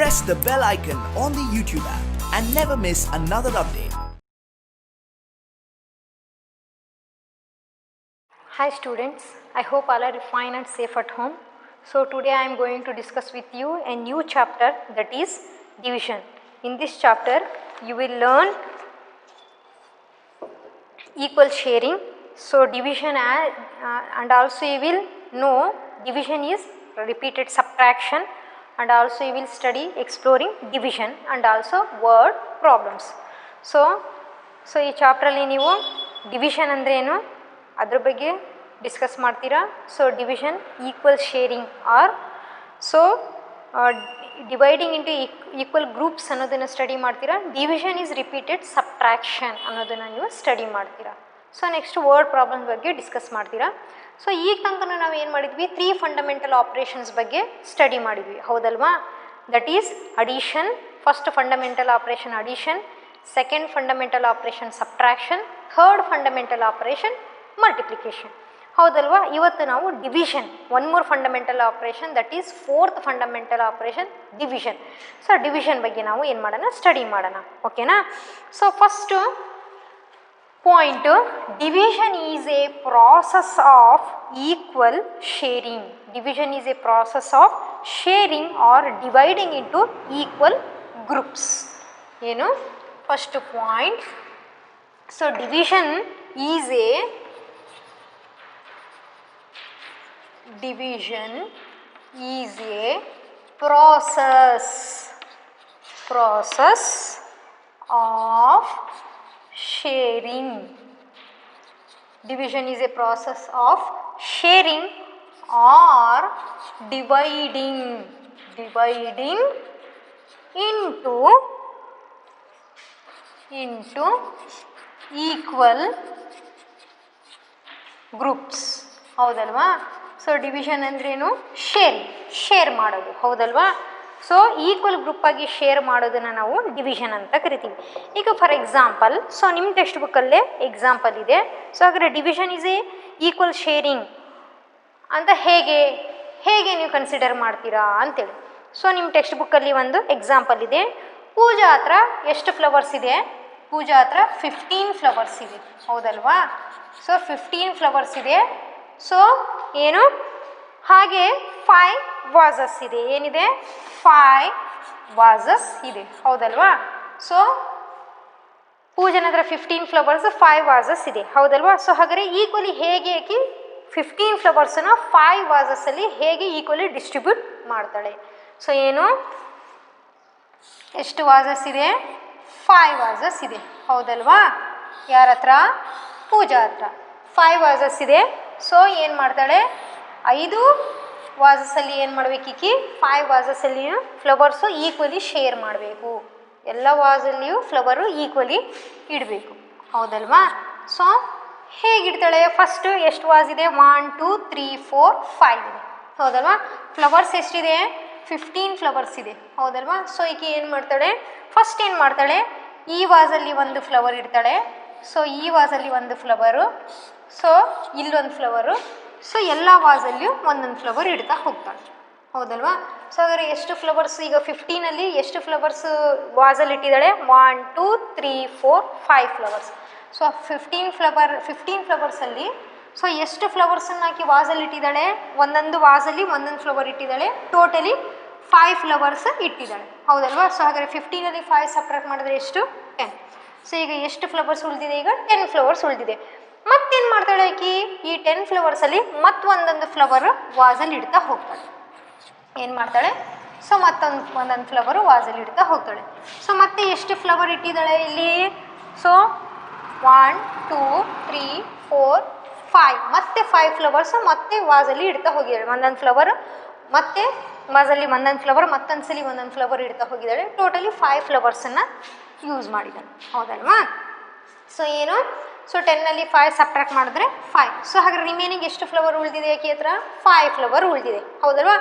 press the bell icon on the YouTube app and never miss another update. Hi students, I hope all are fine and safe at home. So today I am going to discuss with you a new chapter, that is division. In this chapter you will learn equal sharing. So division and also you will know division is repeated subtraction, and also you will study exploring division and also word problems. So ಈ ಚಾಪ್ಟ್ರಲ್ಲಿ ನೀವು division ಅಂದರೆ ಏನು ಅದ್ರ ಬಗ್ಗೆ discuss ಮಾಡ್ತೀರಾ. So division equal sharing or dividing into equal groups ಅನ್ನೋದನ್ನು study ಮಾಡ್ತೀರಾ. Division is repeated subtraction ಅನ್ನೋದನ್ನು ನೀವು ಸ್ಟಡಿ ಮಾಡ್ತೀರಾ. ಸೊ ನೆಕ್ಸ್ಟ್ ವರ್ಡ್ ಪ್ರಾಬ್ಲಮ್ಸ್ ಬಗ್ಗೆ ಡಿಸ್ಕಸ್ ಮಾಡ್ತೀರಾ. ಸೊ ಈಗ ತನಕ ನಾವು ಏನು ಮಾಡಿದ್ವಿ, 3 ಫಂಡಮೆಂಟಲ್ ಆಪ್ರೇಷನ್ಸ್ ಬಗ್ಗೆ ಸ್ಟಡಿ ಮಾಡಿದ್ವಿ, ಹೌದಲ್ವಾ? That is addition, first fundamental operation addition, second fundamental operation subtraction, third fundamental operation multiplication, ಹೌದಲ್ವಾ? ಇವತ್ತು ನಾವು division, one more fundamental operation, that is fourth fundamental operation division. So division ಬಗ್ಗೆ ನಾವು ಏನು ಮಾಡೋಣ, ಸ್ಟಡಿ ಮಾಡೋಣ, ಓಕೆನಾ? So first point, division is a process of equal sharing. Division is a process of sharing or dividing into equal groups. You know, first point. So division is a process of sharing. Division is a process of sharing or dividing into equal groups, ಹೌದಲ್ವಾ? So division ಅಂದ್ರೇನು, share ಮಾಡೋದು, ಹೌದಲ್ವಾ? So equal ಗ್ರೂಪಾಗಿ share ಮಾಡೋದನ್ನು ನಾವು division ಅಂತ ಕರಿತೀವಿ. ಈಗ for example, so ನಿಮ್ಮ ಟೆಕ್ಸ್ಟ್ ಬುಕ್ಕಲ್ಲೇ ಎಕ್ಸಾಂಪಲ್ ಇದೆ. ಸೊ ಹಾಗಾದರೆ division is a equal sharing ಅಂತ ಹೇಗೆ ನೀವು ಕನ್ಸಿಡರ್ ಮಾಡ್ತೀರಾ ಅಂತೇಳಿ. ಸೊ ನಿಮ್ಮ ಟೆಕ್ಸ್ಟ್ ಬುಕ್ಕಲ್ಲಿ ಒಂದು ಎಕ್ಸಾಂಪಲ್ ಇದೆ. ಪೂಜಾ ಹತ್ರ ಎಷ್ಟು ಫ್ಲವರ್ಸ್ ಇದೆ? ಪೂಜಾ ಹತ್ರ 15 ಫ್ಲವರ್ಸ್ ಇದೆ, ಹೌದಲ್ವಾ? ಸೊ 15 ಫ್ಲವರ್ಸ್ ಇದೆ. ಸೊ ಏನು, ಹಾಗೆ 5 ವಾಸಸ್ ಇದೆ. ಏನಿದೆ? 5 ವಾಸಸ್ ಇದೆ, ಹೌದಲ್ವಾ? ಸೊ ಪೂಜನ ಹತ್ರ 15 ಫ್ಲವರ್ಸ್, 5 ವಾಸಸ್ ಇದೆ, ಹೌದಲ್ವಾ? ಸೊ ಹಾಗಾದರೆ ಈಕ್ವಲಿ ಹೇಗೆ 15 ಫ್ಲವರ್ಸನ್ನು 5 ವಾಸಸ್ಸಲ್ಲಿ ಹೇಗೆ ಈಕ್ವಲಿ ಡಿಸ್ಟ್ರಿಬ್ಯೂಟ್ ಮಾಡ್ತಾಳೆ? ಸೊ ಏನು, ಎಷ್ಟು ವಾಸಸ್ ಇದೆ? 5 ವಾಸಸ್ ಇದೆ, ಹೌದಲ್ವಾ? ಯಾರ ಹತ್ರ? ಪೂಜಾ ಹತ್ರ 5 ವಾಸಸ್ ಇದೆ. ಸೊ ಏನು ಮಾಡ್ತಾಳೆ, 5 ವಾಸಸ್ಸಲ್ಲಿ ಏನು ಮಾಡಬೇಕೀಕಿ, 5 ವಾಸಸ್ಸಲ್ಲಿಯೂ ಫ್ಲವರ್ಸು ಈಕ್ವಲಿ ಶೇರ್ ಮಾಡಬೇಕು. ಎಲ್ಲ ವಾಸಲ್ಲಿಯೂ ಫ್ಲವರು ಈಕ್ವಲಿ ಇಡಬೇಕು, ಹೌದಲ್ವಾ? ಸೊ ಹೇಗಿಡ್ತಾಳೆ? ಫಸ್ಟು ಎಷ್ಟು ವಾಸ್ ಇದೆ? 1 2 3 4 5 ಇದೆ, ಹೌದಲ್ವಾ? ಫ್ಲವರ್ಸ್ ಎಷ್ಟಿದೆ? 15 ಫ್ಲವರ್ಸ್ ಇದೆ, ಹೌದಲ್ವಾ? ಸೊ ಈಗ ಏನು ಮಾಡ್ತಾಳೆ, ಫಸ್ಟ್ ಏನು ಮಾಡ್ತಾಳೆ, ಈ ವಾಸಲ್ಲಿ ಒಂದು ಫ್ಲವರ್ ಇಡ್ತಾಳೆ. ಸೊ ಈ ವಾಸಲ್ಲಿ ಒಂದು ಫ್ಲವರು, ಸೊ ಇಲ್ಲೊಂದು ಫ್ಲವರು, ಸೊ ಎಲ್ಲ ವಾಸಲ್ಲಿಯೂ ಒಂದೊಂದು ಫ್ಲವರ್ ಇಡ್ತಾ ಹೋಗ್ತಾಳೆ, ಹೌದಲ್ವಾ? ಸೊ ಹಾಗಾದರೆ ಎಷ್ಟು ಫ್ಲವರ್ಸ್ ಈಗ 15ಅಲ್ಲಿ ಎಷ್ಟು ಫ್ಲವರ್ಸ್ ವಾಸಲ್ಲಿ ಇಟ್ಟಿದ್ದಾಳೆ? 1 2 3 4 5 ಫ್ಲವರ್ಸ್. ಸೊ 15 ಫ್ಲವರ್ಸಲ್ಲಿ ಸೊ ಎಷ್ಟು ಫ್ಲವರ್ಸನ್ನು ಹಾಕಿ ವಾಸಲ್ಲಿ ಇಟ್ಟಿದ್ದಾಳೆ? ಒಂದೊಂದು ವಾಸಲ್ಲಿ ಒಂದೊಂದು ಫ್ಲವರ್ ಇಟ್ಟಿದ್ದಾಳೆ. ಟೋಟಲಿ 5 ಫ್ಲವರ್ಸ್ ಇಟ್ಟಿದ್ದಾಳೆ, ಹೌದಲ್ವಾ? ಸೊ ಹಾಗಾದರೆ 15ಅಲ್ಲಿ 5 ಸಪ್ರೇಟ್ ಮಾಡಿದ್ರೆ ಎಷ್ಟು? 10. ಸೊ ಈಗ ಎಷ್ಟು ಫ್ಲವರ್ಸ್ ಉಳಿದಿದೆ? ಈಗ 10 ಫ್ಲವರ್ಸ್ ಉಳಿದಿದೆ. ಮತ್ತೇನು ಮಾಡ್ತಾಳೆ ಆಕಿ? ಈ 10 ಫ್ಲವರ್ಸಲ್ಲಿ ಮತ್ತೊಂದೊಂದು ಫ್ಲವರ್ ವಾಸಲ್ಲಿ ಇಡ್ತಾ ಹೋಗ್ತಾಳೆ. ಏನು ಮಾಡ್ತಾಳೆ? ಸೊ ಒಂದೊಂದು ಫ್ಲವರು ವಾಸಲ್ಲಿ ಇಡ್ತಾ ಹೋಗ್ತಾಳೆ. ಸೊ ಮತ್ತೆ ಎಷ್ಟು ಫ್ಲವರ್ ಇಟ್ಟಿದ್ದಾಳೆ ಇಲ್ಲಿ? ಸೊ 1 2 3 4 5, ಮತ್ತೆ 5 ಫ್ಲವರ್ಸ್ ಮತ್ತೆ ವಾಸಲ್ಲಿ ಇಡ್ತಾ ಹೋಗಿದ್ದಾಳೆ. ಒಂದೊಂದು ಫ್ಲವರ್ ಮತ್ತೆ ವಾಸಲ್ಲಿ ಒಂದೊಂದು ಫ್ಲವರ್, ಮತ್ತೊಂದು ಸಲ ಒಂದೊಂದು ಫ್ಲವರ್ ಇಡ್ತಾ ಹೋಗಿದ್ದಾಳೆ. ಟೋಟಲಿ 5 ಫ್ಲವರ್ಸನ್ನು ಯೂಸ್ ಮಾಡಿದ್ದಾಳೆ, ಹೌದಲ್ವಾ? ಸೊ ಏನು, ಸೊ 10ಅಲ್ಲಿ 5 ಸಬ್ಟ್ರಾಕ್ಟ್ ಮಾಡಿದ್ರೆ 5. ಸೊ ಹಾಗಾದ್ರೆ ರಿಮೈನಿಂಗ್ ಎಷ್ಟು ಫ್ಲವರ್ ಉಳಿದಿದೆ ಆಕೆ ಹತ್ರ? 5 ಫ್ಲವರ್ ಉಳಿದಿದೆ, ಹೌದಲ್ವಾ?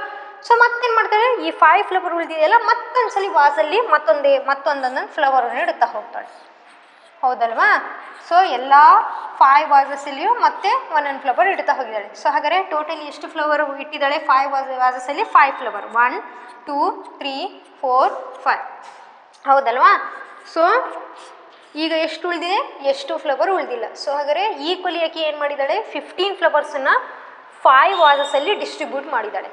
ಸೊ ಮತ್ತೇನು ಮಾಡ್ತಾಳೆ, ಈ 5 ಫ್ಲವರ್ ಉಳಿದಿದೆಯಲ್ಲ ಮತ್ತೊಂದು ಸಲ ವಾಸಲ್ಲಿ ಮತ್ತೊಂದೊಂದೊಂದು ಫ್ಲವರನ್ನು ಇಡ್ತಾ ಹೋಗ್ತಾಳೆ. ಹೌದಲ್ವಾ? ಸೊ ಎಲ್ಲ 5 ವಾಸಸಲ್ಲಿಯೂ ಮತ್ತೆ ಒಂದೊಂದು ಫ್ಲವರ್ ಇಡ್ತಾ ಹೋಗಿದ್ದಾಳೆ. ಸೊ ಹಾಗಾದರೆ ಟೋಟಲಿ ಎಷ್ಟು ಫ್ಲವರ್ ಇಟ್ಟಿದ್ದಾಳೆ? 5 ವಾಸಸಲ್ಲಿ 5 ಫ್ಲವರ್. 1 2 3 4 5 ಹೌದಲ್ವಾ? ಸೊ ಈಗ ಎಷ್ಟು ಉಳಿದಿದೆ? ಎಷ್ಟು ಫ್ಲವರ್ ಉಳಿದಿಲ್ಲ. ಸೊ ಹಾಗಾದರೆ ಈಕ್ವಲಿ ಆಕೆ ಏನು ಮಾಡಿದ್ದಾಳೆ? 15 ಫ್ಲವರ್ಸನ್ನು 5 ವಾಸಸಲ್ಲಿ ಡಿಸ್ಟ್ರಿಬ್ಯೂಟ್ ಮಾಡಿದ್ದಾಳೆ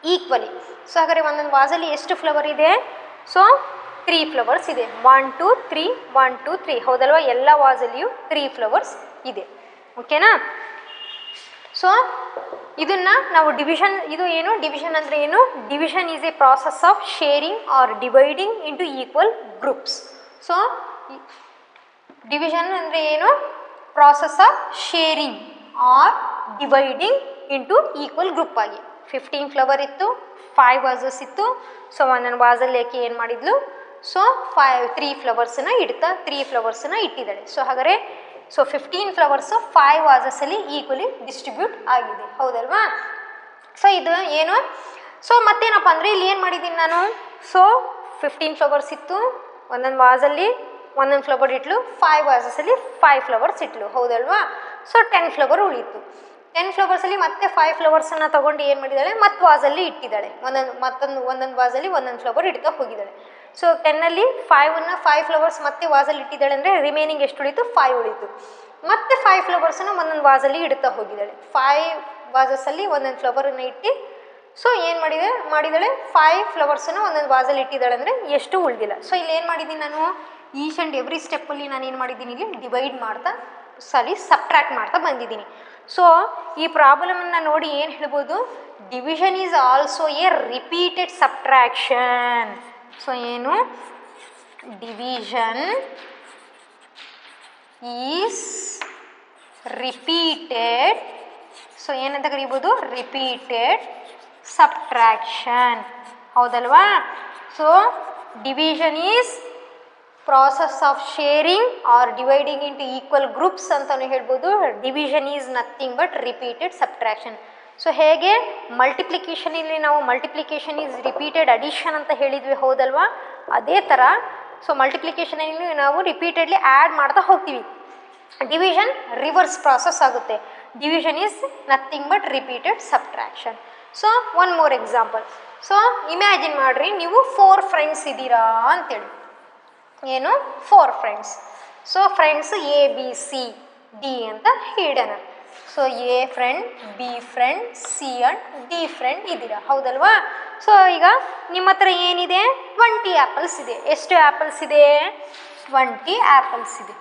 ಈಕ್ವಲಿ. ಸೊ ಹಾಗಾದರೆ ಒಂದೊಂದು ವಾಸಲ್ಲಿ ಎಷ್ಟು ಫ್ಲವರ್ ಇದೆ? ಸೊ 3 ಫ್ಲವರ್ಸ್ ಇದೆ. 1 2 3 1 2 3 ಹೌದಲ್ವಾ? ಎಲ್ಲ ವಾಸಲ್ಲಿಯೂ 3 ಫ್ಲವರ್ಸ್ ಇದೆ. ಓಕೆನಾ? ಸೊ ಇದನ್ನು ನಾವು ಡಿವಿಷನ್, ಇದು ಏನು ಡಿವಿಷನ್ ಅಂದರೆ ಏನು? Division is a process of sharing or dividing into equal groups. So division ಅಂದರೆ ಏನು? Process of sharing or dividing into equal group ಆಗಿ. 15 ಫ್ಲವರ್ ಇತ್ತು, 5 ವಾಸಸ್ ಇತ್ತು. ಸೊ ಒಂದೊಂದು ವಾಸಲ್ಲಿ ಆಕೆ ಏನು ಮಾಡಿದ್ಲು? ಸೊ 3 ಫ್ಲವರ್ಸನ್ನು ಇಡ್ತಾ 3 ಫ್ಲವರ್ಸನ್ನು ಇಟ್ಟಿದ್ದಾಳೆ. ಸೊ ಹಾಗಾದರೆ 15 ಫ್ಲವರ್ಸು 5 ವಾಸಸಲ್ಲಿ ಈಕ್ವಲಿ ಡಿಸ್ಟ್ರಿಬ್ಯೂಟ್ ಆಗಿದೆ. ಹೌದಲ್ವಾ? ಸೊ ಇದು ಏನು? ಸೊ ಮತ್ತೇನಪ್ಪ ಅಂದರೆ ಇಲ್ಲಿ ಏನು ಮಾಡಿದ್ದೀನಿ ನಾನು? ಸೊ 15 ಫ್ಲವರ್ಸ್ ಇತ್ತು, ಒಂದೊಂದು ವಾಸಲ್ಲಿ ಒಂದೊಂದು ಫ್ಲವರ್ ಇಟ್ಲು, 5 ವಾಸಸಲ್ಲಿ 5 ಫ್ಲವರ್ಸ್ ಇಟ್ಲು. ಹೌದಲ್ವಾ? ಸೊ 10 ಫ್ಲವರ್ ಉಳಿತು. 10 ಫ್ಲವರ್ಸಲ್ಲಿ ಮತ್ತೆ 5 ಫ್ಲವರ್ಸನ್ನು ತೊಗೊಂಡು ಏನು ಮಾಡಿದ್ದಾಳೆ? ಮತ್ತೆ ವಾಸಲ್ಲಿ ಇಟ್ಟಿದ್ದಾಳೆ. ಒಂದೊಂದು ವಾಸಲ್ಲಿ ಒಂದೊಂದು ಫ್ಲವರ್ ಇಡ್ತಾ ಹೋಗಿದ್ದಾಳೆ. ಸೊ 10ನಲ್ಲಿ 5 ಫ್ಲವರ್ಸ್ ಮತ್ತೆ ವಾಸಲ್ಲಿ ಇಟ್ಟಿದ್ದಾಳೆ ಅಂದರೆ ರಿಮೈನಿಂಗ್ ಎಷ್ಟು ಉಳಿತು? 5 ಉಳಿತು. ಮತ್ತೆ 5 ಫ್ಲವರ್ಸನ್ನು ಒಂದೊಂದು ವಾಸಲ್ಲಿ ಇಡ್ತಾ ಹೋಗಿದ್ದಾಳೆ. 5 ವಾಸಸಲ್ಲಿ ಒಂದೊಂದು ಫ್ಲವರನ್ನು ಇಟ್ಟು ಸೊ ಏನು ಮಾಡಿದ್ದಾಳೆ? 5 ಫ್ಲವರ್ಸನ್ನು ಒಂದೊಂದು ವಾಸಲ್ಲಿ ಇಟ್ಟಿದ್ದಾಳೆ ಅಂದರೆ ಎಷ್ಟು ಉಳಿದಿಲ್ಲ. ಸೊ ಇಲ್ಲಿ ಏನು ಮಾಡಿದ್ದೀನಿ ನಾನು? ಈಚ್ ಆ್ಯಂಡ್ ಎವ್ರಿ ಸ್ಟೆಪ್ಪಲ್ಲಿ ನಾನು ಏನು ಮಾಡಿದ್ದೀನಿ? ಇಲ್ಲಿ ಡಿವೈಡ್ ಮಾಡ್ತಾ ಸಬ್ಟ್ರ್ಯಾಕ್ಟ್ ಮಾಡ್ತಾ ಬಂದಿದ್ದೀನಿ. ಸೊ ಈ ಪ್ರಾಬ್ಲಮನ್ನು ನೋಡಿ ಏನು ಹೇಳ್ಬೋದು? Division is also a repeated subtraction. So ಏನು? Division is repeated. ಸೊ ಏನಂತ ಕರೀಬೋದು? Repeated subtraction. ಹೌದಲ್ವಾ? So division is process of sharing or dividing into equal groups ಅಂತಲೂ ಹೇಳ್ಬೋದು. Division is nothing but repeated subtraction. So ಹೇಗೆ ಮಲ್ಟಿಪ್ಲಿಕೇಷನಲ್ಲಿ ನಾವು multiplication is repeated addition ಅಂತ ಹೇಳಿದ್ವಿ, ಹೌದಲ್ವಾ? ಅದೇ ಥರ ಸೊ ಮಲ್ಟಿಪ್ಲಿಕೇಷನಲ್ಲಿ ನಾವು ರಿಪೀಟೆಡ್ಲಿ ಆ್ಯಡ್ ಮಾಡ್ತಾ ಹೋಗ್ತೀವಿ. ಡಿವಿಷನ್ ರಿವರ್ಸ್ ಪ್ರಾಸೆಸ್ ಆಗುತ್ತೆ. Division is nothing but repeated subtraction. So one more example. So imagine ಮಾಡಿರಿ, ನೀವು 4 ಫ್ರೆಂಡ್ಸ್ ಇದ್ದೀರಾ ಅಂತೇಳಿ. ಏನು? 4 friends. So friends A B C D ಅಂತ ಹಿಡೋಣ. So A friend, B friend, C and D friend ಇದ್ದೀರಾ. ಹೌದಲ್ವಾ? ಸೊ ಈಗ ನಿಮ್ಮ ಹತ್ರ ಏನಿದೆ? 20 ಆ್ಯಪಲ್ಸ್ ಇದೆ. ಎಷ್ಟು ಆ್ಯಪಲ್ಸ್ ಇದೆ? 20 ಆ್ಯಪಲ್ಸ್ ಇದೆ.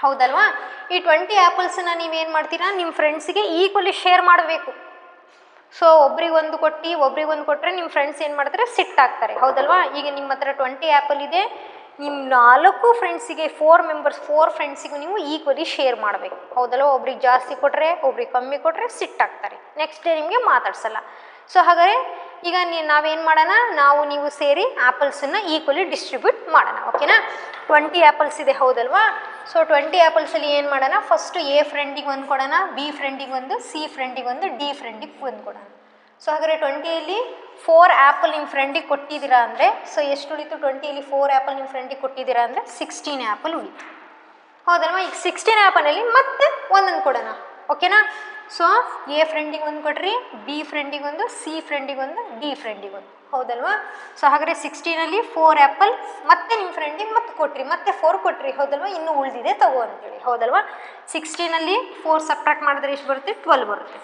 ಹೌದಲ್ವಾ? ಈ 20 ಆ್ಯಪಲ್ಸನ್ನ ನೀವೇನು ಮಾಡ್ತೀರಾ? ನಿಮ್ಮ ಫ್ರೆಂಡ್ಸಿಗೆ ಈಕ್ವಲಿ ಶೇರ್ ಮಾಡಬೇಕು. ಸೊ ಒಬ್ರಿಗೊಂದು ಕೊಟ್ಟರೆ ನಿಮ್ಮ ಫ್ರೆಂಡ್ಸ್ ಏನು ಮಾಡ್ತಾರೆ? ಸಿಟ್ಟಾಗ್ತಾರೆ. ಹೌದಲ್ವಾ? ಈಗ ನಿಮ್ಮ ಹತ್ರ 20 ಆ್ಯಪಲ್ ಇದೆ. ನಿಮ್ಮ 4 ಫ್ರೆಂಡ್ಸಿಗೆ 4 ಫ್ರೆಂಡ್ಸಿಗೂ ನೀವು ಈಕ್ವಲಿ ಶೇರ್ ಮಾಡಬೇಕು. ಹೌದಲ್ವಾ? ಒಬ್ರಿಗೆ ಜಾಸ್ತಿ ಕೊಟ್ಟರೆ, ಒಬ್ರಿಗೆ ಕಮ್ಮಿ ಕೊಟ್ಟರೆ ಸಿಟ್ಟಾಗ್ತಾರೆ. ನೆಕ್ಸ್ಟ್ ಡೇ ನಿಮಗೆ ಮಾತಾಡ್ಸಲ್ಲ. ಸೊ ಹಾಗಾದರೆ ಈಗ ನಾವೇನು ಮಾಡೋಣ? ನೀವು ಸೇರಿ ಆ್ಯಪಲ್ಸನ್ನು ಈಕ್ವಲಿ ಡಿಸ್ಟ್ರಿಬ್ಯೂಟ್ ಮಾಡೋಣ. ಓಕೆನಾ? 20 ಆ್ಯಪಲ್ಸ್ ಇದೆ. ಹೌದಲ್ವಾ? ಸೊ 20 ಆ್ಯಪಲ್ಸಲ್ಲಿ ಏನು ಮಾಡೋಣ? ಫಸ್ಟು A ಫ್ರೆಂಡಿಗೆ ಒಂದು ಕೊಡೋಣ, B ಫ್ರೆಂಡಿಗೆ ಒಂದು, C ಫ್ರೆಂಡಿಗೆ ಒಂದು, D ಫ್ರೆಂಡಿಗೆ ಒಂದು ಕೊಡೋಣ. ಸೊ ಹಾಗಾದರೆ 20ಯಲ್ಲಿ 4 ಆ್ಯಪಲ್ ನಿಮ್ಮ ಫ್ರೆಂಡಿಗೆ ಕೊಟ್ಟಿದ್ದೀರಾ ಅಂದರೆ ಸೊ ಎಷ್ಟು ಉಳಿತು? 20ಯಲ್ಲಿ 4 ಆ್ಯಪಲ್ ನಿಮ್ಮ ಫ್ರೆಂಡಿಗೆ ಕೊಟ್ಟಿದ್ದೀರಾ ಅಂದರೆ 16 ಆ್ಯಪಲ್ ಉಳಿತು. ಹೌದಲ್ವಾ? ಈಗ 16 ಆ್ಯಪಲಲ್ಲಿ ಮತ್ತೆ ಒಂದೊಂದು ಕೊಡೋಣ. ಓಕೆನಾ? ಸೊ A ಫ್ರೆಂಡಿಗೆ ಒಂದು ಕೊಡ್ರಿ, B ಫ್ರೆಂಡಿಗೆ ಒಂದು, C ಫ್ರೆಂಡಿಗೆ ಒಂದು, D ಫ್ರೆಂಡಿಗೆ ಒಂದು. ಹೌದಲ್ವಾ? ಸೊ ಹಾಗಾದರೆ 16ನಲ್ಲಿ 4 ಆ್ಯಪಲ್ ಮತ್ತೆ ನಿಮ್ಮ ಫ್ರೆಂಡಿಗೆ ಮತ್ತೆ ಕೊಟ್ರಿ, ಮತ್ತೆ 4 ಕೊಟ್ರಿ. ಹೌದಲ್ವಾ? ಇನ್ನೂ ಉಳಿದಿದೆ ತಗೋ ಅಂತೇಳಿ. ಹೌದಲ್ವಾ? 16ನಲ್ಲಿ 4 ಸಬ್ಟ್ರಾಕ್ಟ್ ಮಾಡಿದ್ರೆ ಎಷ್ಟು ಬರುತ್ತೆ? 12 ಬರುತ್ತೆ.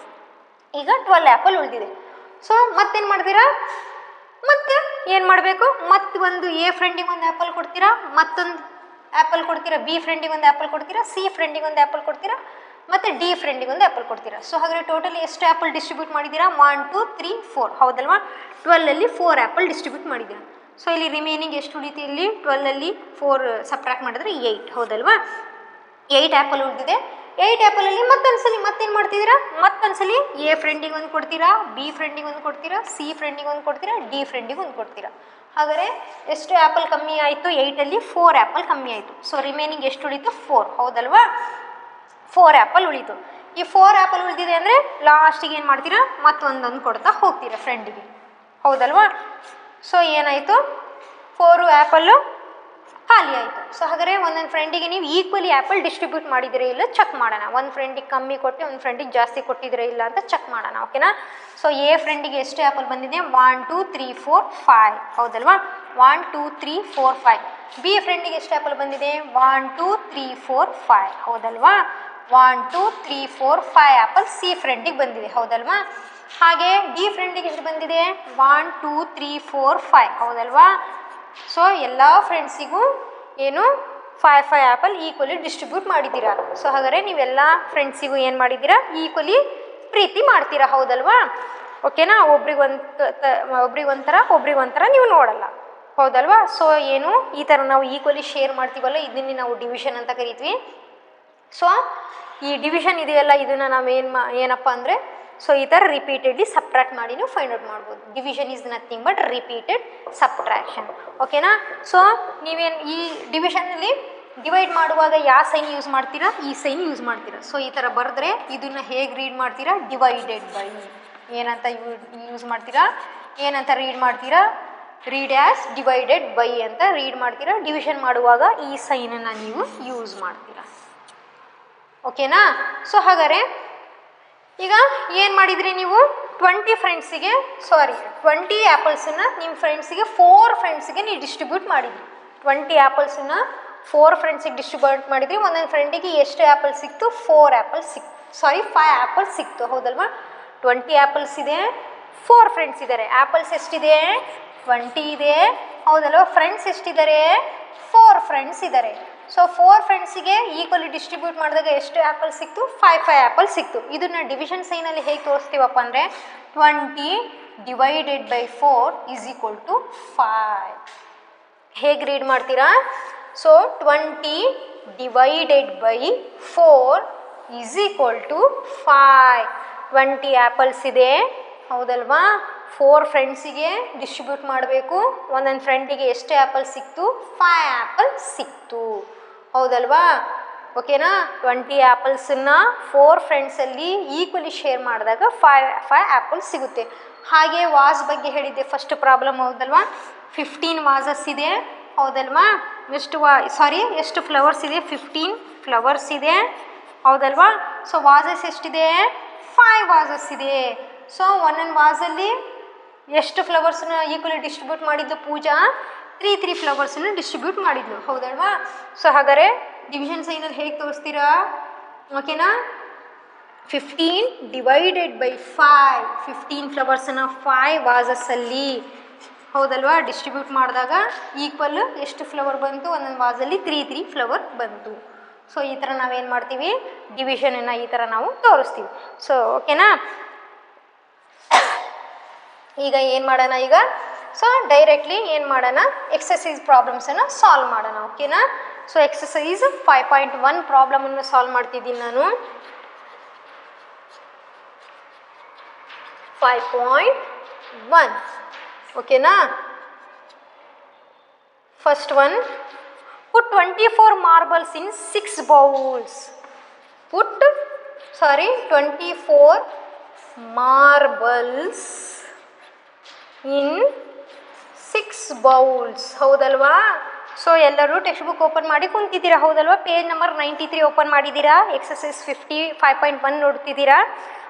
ಈಗ 12 ಆ್ಯಪಲ್ ಉಳಿದಿದೆ. ಸೊ ಮತ್ತೇನು ಮಾಡ್ತೀರಾ? ಮತ್ತೆ ಏನು ಮಾಡಬೇಕು? ಮತ್ತೆ ಒಂದು A ಫ್ರೆಂಡಿಗೆ ಒಂದು ಆ್ಯಪಲ್ ಕೊಡ್ತೀರಾ, ಮತ್ತೊಂದು ಆ್ಯಪಲ್ ಕೊಡ್ತೀರಾ, B ಫ್ರೆಂಡಿಗೆ ಒಂದು ಆ್ಯಪಲ್ ಕೊಡ್ತೀರಾ, C ಫ್ರೆಂಡಿಗೆ ಒಂದು ಆ್ಯಪಲ್ ಕೊಡ್ತೀರಾ, ಮತ್ತು D ಫ್ರೆಂಡಿಗೆ ಒಂದು ಆ್ಯಪಲ್ ಕೊಡ್ತೀರಾ. ಸೊ ಹಾಗಾದರೆ ಟೋಟಲಿ ಎಷ್ಟು ಆ್ಯಪಲ್ ಡಿಸ್ಟ್ರಿಬ್ಯೂಟ್ ಮಾಡಿದ್ದೀರಾ? 1 2 3 4. ಹೌದಲ್ವಾ? 12ಲ್ಲಿ 4 ಆ್ಯಪಲ್ ಡಿಸ್ಟ್ರಿಬ್ಯೂಟ್ ಮಾಡಿದ್ದೀರಾ. ಸೊ ಇಲ್ಲಿ ರಿಮೈನಿಂಗ್ ಎಷ್ಟು ಉಳಿತು? ಇಲ್ಲಿ 12ಲ್ಲಿ 4 ಸಬ್ಟ್ರಾಕ್ಟ್ ಮಾಡಿದ್ರೆ 8. ಹೌದಲ್ವಾ? 8 ಆ್ಯಪಲ್ ಉಳಿದಿದೆ. 8 ಆ್ಯಪಲಲ್ಲಿ ಮತ್ತೊಂದ್ಸಲಿ ಮತ್ತೇನು ಮಾಡ್ತಿದ್ದೀರಾ? ಮತ್ತೊಂದ್ಸಲಿ A ಫ್ರೆಂಡಿಗೆ ಒಂದು ಕೊಡ್ತೀರಾ, B ಫ್ರೆಂಡಿಗೆ ಒಂದು ಕೊಡ್ತೀರಾ, C ಫ್ರೆಂಡಿಗೆ ಒಂದು ಕೊಡ್ತೀರಾ, D ಫ್ರೆಂಡಿಗೆ ಒಂದು ಕೊಡ್ತೀರಾ. ಹಾಗಾದರೆ ಎಷ್ಟು ಆ್ಯಪಲ್ ಕಮ್ಮಿ ಆಯಿತು? 8ಲ್ಲಿ 4 ಆ್ಯಪಲ್ ಕಮ್ಮಿ ಆಯಿತು. ಸೊ ರಿಮೈನಿಂಗ್ ಎಷ್ಟು ಉಳಿತು? 4. ಹೌದಲ್ವಾ? 4 ಆ್ಯಪಲ್ ಉಳಿತು. ಈ 4 ಆ್ಯಪಲ್ ಉಳಿದಿದೆ ಅಂದರೆ ಲಾಸ್ಟಿಗೆ ಏನು ಮಾಡ್ತೀರಾ? ಮತ್ತೊಂದೊಂದು ಕೊಡ್ತಾ ಹೋಗ್ತೀರಾ ಫ್ರೆಂಡಿಗೆ. ಹೌದಲ್ವಾ? ಸೊ ಏನಾಯಿತು? 4 ಆ್ಯಪಲ್ಲು ಖಾಲಿ ಆಯಿತು. ಸೊ ಹಾಗಾದರೆ ಒಂದೊಂದು ಫ್ರೆಂಡಿಗೆ ನೀವು ಈಕ್ವಲಿ ಆ್ಯಪಲ್ ಡಿಸ್ಟ್ರಿಬ್ಯೂಟ್ ಮಾಡಿದಿರೇ ಇಲ್ಲ ಚೆಕ್ ಮಾಡೋಣ. ಒಂದು ಫ್ರೆಂಡಿಗೆ ಕಮ್ಮಿ ಕೊಟ್ಟು ಒಂದು ಫ್ರೆಂಡಿಗೆ ಜಾಸ್ತಿ ಕೊಟ್ಟಿದ್ರೆ ಇಲ್ಲ ಅಂತ ಚೆಕ್ ಮಾಡೋಣ. ಓಕೆನಾ. ಸೊ ಎ ಫ್ರೆಂಡಿಗೆ ಎಷ್ಟು ಆ್ಯಪಲ್ ಬಂದಿದೆ? 1 2 3 4 5 ಹೌದಲ್ವಾ? 1 2 3 4 5. ಬಿ ಫ್ರೆಂಡಿಗೆ ಎಷ್ಟು ಆ್ಯಪಲ್ ಬಂದಿದೆ? 1 2 3 4 5 ಹೌದಲ್ವಾ? 1 2 3 4 5 ಆ್ಯಪಲ್ ಸಿ ಫ್ರೆಂಡಿಗೆ ಬಂದಿದೆ ಹೌದಲ್ವಾ? ಹಾಗೆ ಡಿ ಫ್ರೆಂಡಿಗೆ ಎಷ್ಟು ಬಂದಿದೆ? 1 2 3 4 5 ಹೌದಲ್ವಾ? ಸೊ ಎಲ್ಲ ಫ್ರೆಂಡ್ಸಿಗೂ ಏನು 5 ಆ್ಯಪಲ್ ಈಕ್ವಲಿ ಡಿಸ್ಟ್ರಿಬ್ಯೂಟ್ ಮಾಡಿದ್ದೀರಾ. ಸೊ ಹಾಗಾದರೆ ನೀವೆಲ್ಲ ಫ್ರೆಂಡ್ಸಿಗೂ ಏನು ಮಾಡಿದ್ದೀರಾ? ಈಕ್ವಲಿ ಪ್ರೀತಿ ಮಾಡ್ತೀರಾ ಹೌದಲ್ವಾ? ಓಕೆನಾ. ಒಬ್ರಿಗೊಂಥರ ನೀವು ನೋಡಲ್ಲ ಹೌದಲ್ವಾ? ಸೊ ಏನು ಈ ಥರ ನಾವು ಈಕ್ವಲಿ ಶೇರ್ ಮಾಡ್ತೀವಲ್ಲ ಇದನ್ನೇ ನಾವು ಡಿವಿಷನ್ ಅಂತ ಕರಿತೀವಿ. ಸೊ ಈ ಡಿವಿಷನ್ ಇದೆಯಲ್ಲ ಇದನ್ನು ನಾವು ಏನಪ್ಪ ಅಂದರೆ ಸೊ ಈ ಥರ ರಿಪೀಟೆಡ್ಲಿ ಸಬ್ಟ್ರಾಕ್ಟ್ ಮಾಡಿ ನೀವು ಫೈಂಡ್ ಔಟ್ ಮಾಡ್ಬೋದು. Division is nothing but repeated subtraction. ಓಕೆನಾ. ಸೊ ನೀವೇನು ಈ ಡಿವಿಷನಲ್ಲಿ ಡಿವೈಡ್ ಮಾಡುವಾಗ ಯಾವ ಸೈನ್ ಯೂಸ್ ಮಾಡ್ತೀರಾ? ಈ ಸೈನ್ ಯೂಸ್ ಮಾಡ್ತೀರಾ. ಸೊ ಈ ಥರ ಬರೆದ್ರೆ ಇದನ್ನು ಹೇಗೆ ರೀಡ್ ಮಾಡ್ತೀರಾ? ಡಿವೈಡೆಡ್ ಬೈ ಏನಂತ ಯೂಸ್ ಮಾಡ್ತೀರಾ? ಏನಂತ ರೀಡ್ ಮಾಡ್ತೀರಾ? ರೀಡ್ ಆ್ಯಸ್ ಡಿವೈಡೆಡ್ ಬೈ ಅಂತ ರೀಡ್ ಮಾಡ್ತೀರಾ. ಡಿವಿಷನ್ ಮಾಡುವಾಗ ಈ ಸೈನನ್ನು ನೀವು ಯೂಸ್ ಮಾಡ್ತೀರಾ. ಓಕೆನಾ. ಸೊ ಹಾಗಾದರೆ ಈಗ ಏನು ಮಾಡಿದ್ರಿ ನೀವು? 20 ಆ್ಯಪಲ್ಸನ್ನು ನಿಮ್ಮ ಫ್ರೆಂಡ್ಸಿಗೆ 4 ಫ್ರೆಂಡ್ಸಿಗೆ ನೀವು ಡಿಸ್ಟ್ರಿಬ್ಯೂಟ್ ಮಾಡಿದ್ರಿ. 20 ಆ್ಯಪಲ್ಸನ್ನು 4 ಫ್ರೆಂಡ್ಸಿಗೆ ಡಿಸ್ಟ್ರಿಬ್ಯೂಟ್ ಮಾಡಿದ್ರಿ. ಒಂದೊಂದು ಫ್ರೆಂಡಿಗೆ ಎಷ್ಟು ಆ್ಯಪಲ್ ಸಿಕ್ತು? 5 ಆ್ಯಪಲ್ ಸಿಕ್ತು ಹೌದಲ್ವಾ? 20 ಆ್ಯಪಲ್ಸ್ ಇದೆ, 4 ಫ್ರೆಂಡ್ಸ್ ಇದ್ದಾರೆ. ಆ್ಯಪಲ್ಸ್ ಎಷ್ಟಿದೆ? 20 ಇದೆ ಹೌದಲ್ವಾ? ಫ್ರೆಂಡ್ಸ್ ಎಷ್ಟಿದ್ದಾರೆ? 4 ಫ್ರೆಂಡ್ಸ್ ಇದ್ದಾರೆ. ಸೊ 4 ಫ್ರೆಂಡ್ಸಿಗೆ ಈಕ್ವಲಿ ಡಿಸ್ಟ್ರಿಬ್ಯೂಟ್ ಮಾಡಿದಾಗ ಎಷ್ಟು ಆ್ಯಪಲ್ ಸಿಕ್ತು? 5 ಆ್ಯಪಲ್ ಸಿಕ್ತು. ಇದನ್ನು ಡಿವಿಷನ್ ಸೈನಲ್ಲಿ ಹೇಗೆ ತೋರಿಸ್ತೀವಪ್ಪ ಅಂದರೆ 20 divided by 4 is equal to 5. ಹೇಗೆ ರೀಡ್ ಮಾಡ್ತೀರಾ? So 20 divided by 4 is equal to 5. 20 apples ಇದೆ ಹೌದಲ್ವಾ? 4 ಫ್ರೆಂಡ್ಸಿಗೆ ಡಿಸ್ಟ್ರಿಬ್ಯೂಟ್ ಮಾಡಬೇಕು. ಒಂದೊಂದು ಫ್ರೆಂಡಿಗೆ ಎಷ್ಟು ಆ್ಯಪಲ್ ಸಿಕ್ತು? 5 ಆ್ಯಪಲ್ ಸಿಕ್ತು ಹೌದಲ್ವಾ? ಓಕೆನಾ. 20 ಆ್ಯಪಲ್ಸನ್ನು 4 ಫ್ರೆಂಡ್ಸಲ್ಲಿ ಈಕ್ವಲಿ ಶೇರ್ ಮಾಡಿದಾಗ 5 ಆ್ಯಪಲ್ ಸಿಗುತ್ತೆ. ಹಾಗೆ ವಾಸ್ ಬಗ್ಗೆ ಹೇಳಿದ್ದೆ ಫಸ್ಟ್ ಪ್ರಾಬ್ಲಮ್ ಹೌದಲ್ವಾ? 15 ವಾಸಸ್ ಇದೆ ಹೌದಲ್ವಾ? ಎಷ್ಟು ಫ್ಲವರ್ಸ್ ಇದೆ? 15 ಫ್ಲವರ್ಸ್ ಇದೆ ಹೌದಲ್ವಾ? ಸೊ ವಾಸಸ್ ಎಷ್ಟಿದೆ? 5 ವಾಸಸ್ ಇದೆ. ಸೊ ಒಂದೊಂದು ವಾಸಲ್ಲಿ ಎಷ್ಟು ಫ್ಲವರ್ಸನ್ನ ಈಕ್ವಲಿ ಡಿಸ್ಟ್ರಿಬ್ಯೂಟ್ ಮಾಡಿದ್ದು ಪೂಜಾ? 3 ಫ್ಲವರ್ಸನ್ನು ಡಿಸ್ಟ್ರಿಬ್ಯೂಟ್ ಮಾಡಿದ್ಲು ಹೌದಲ್ವಾ? ಸೊ ಹಾಗಾದರೆ ಡಿವಿಷನ್ ಸೈನಲ್ಲಿ ಹೇಗೆ ತೋರಿಸ್ತೀರಾ? ಓಕೆನಾ. 15 ಡಿವೈಡೆಡ್ ಬೈ 5 15 ಫ್ಲವರ್ಸನ್ನು 5 ವಾಸಸ್ಸಲ್ಲಿ ಹೌದಲ್ವಾ ಡಿಸ್ಟ್ರಿಬ್ಯೂಟ್ ಮಾಡಿದಾಗ ಈಕ್ವಲ್ ಎಷ್ಟು ಫ್ಲವರ್ ಬಂತು? ಒಂದೊಂದು ವಾಸಲ್ಲಿ 3 ಫ್ಲವರ್ ಬಂತು. ಸೊ ಈ ಥರ ನಾವೇನು ಮಾಡ್ತೀವಿ? ಡಿವಿಷನನ್ನು ಈ ಥರ ನಾವು ತೋರಿಸ್ತೀವಿ. ಸೊ ಓಕೆನಾ. ಈಗ ಏನು ಮಾಡೋಣ? ಈಗ ಸೊ ಡೈರೆಕ್ಟ್ಲಿ ಏನು ಮಾಡೋಣ? ಎಕ್ಸಸೈಸ್ ಪ್ರಾಬ್ಲಮ್ಸನ್ನು ಸಾಲ್ವ್ ಮಾಡೋಣ. ಓಕೆನಾ. ಸೊ ಎಕ್ಸಸೈಸ್ 5.1 ಪ್ರಾಬ್ಲಮನ್ನು ಸಾಲ್ವ್ ಮಾಡ್ತಿದ್ದೀನಿ ನಾನು. 5.1 ಓಕೆನಾ. First one, put 24 marbles in 6 bowls. 24 marbles in 6 bowls ಹೌದಲ್ವಾ? ಸೊ ಎಲ್ಲರೂ ಟೆಕ್ಸ್ಟ್ ಬುಕ್ ಓಪನ್ ಮಾಡಿ ಕುಂತಿದ್ದೀರಾ ಹೌದಲ್ವಾ? ಪೇಜ್ ನಂಬರ್ 93 ಓಪನ್ ಮಾಡಿದ್ದೀರಾ. ಎಕ್ಸಸೈಸ್ 5.1 ನೋಡ್ತಿದ್ದೀರಾ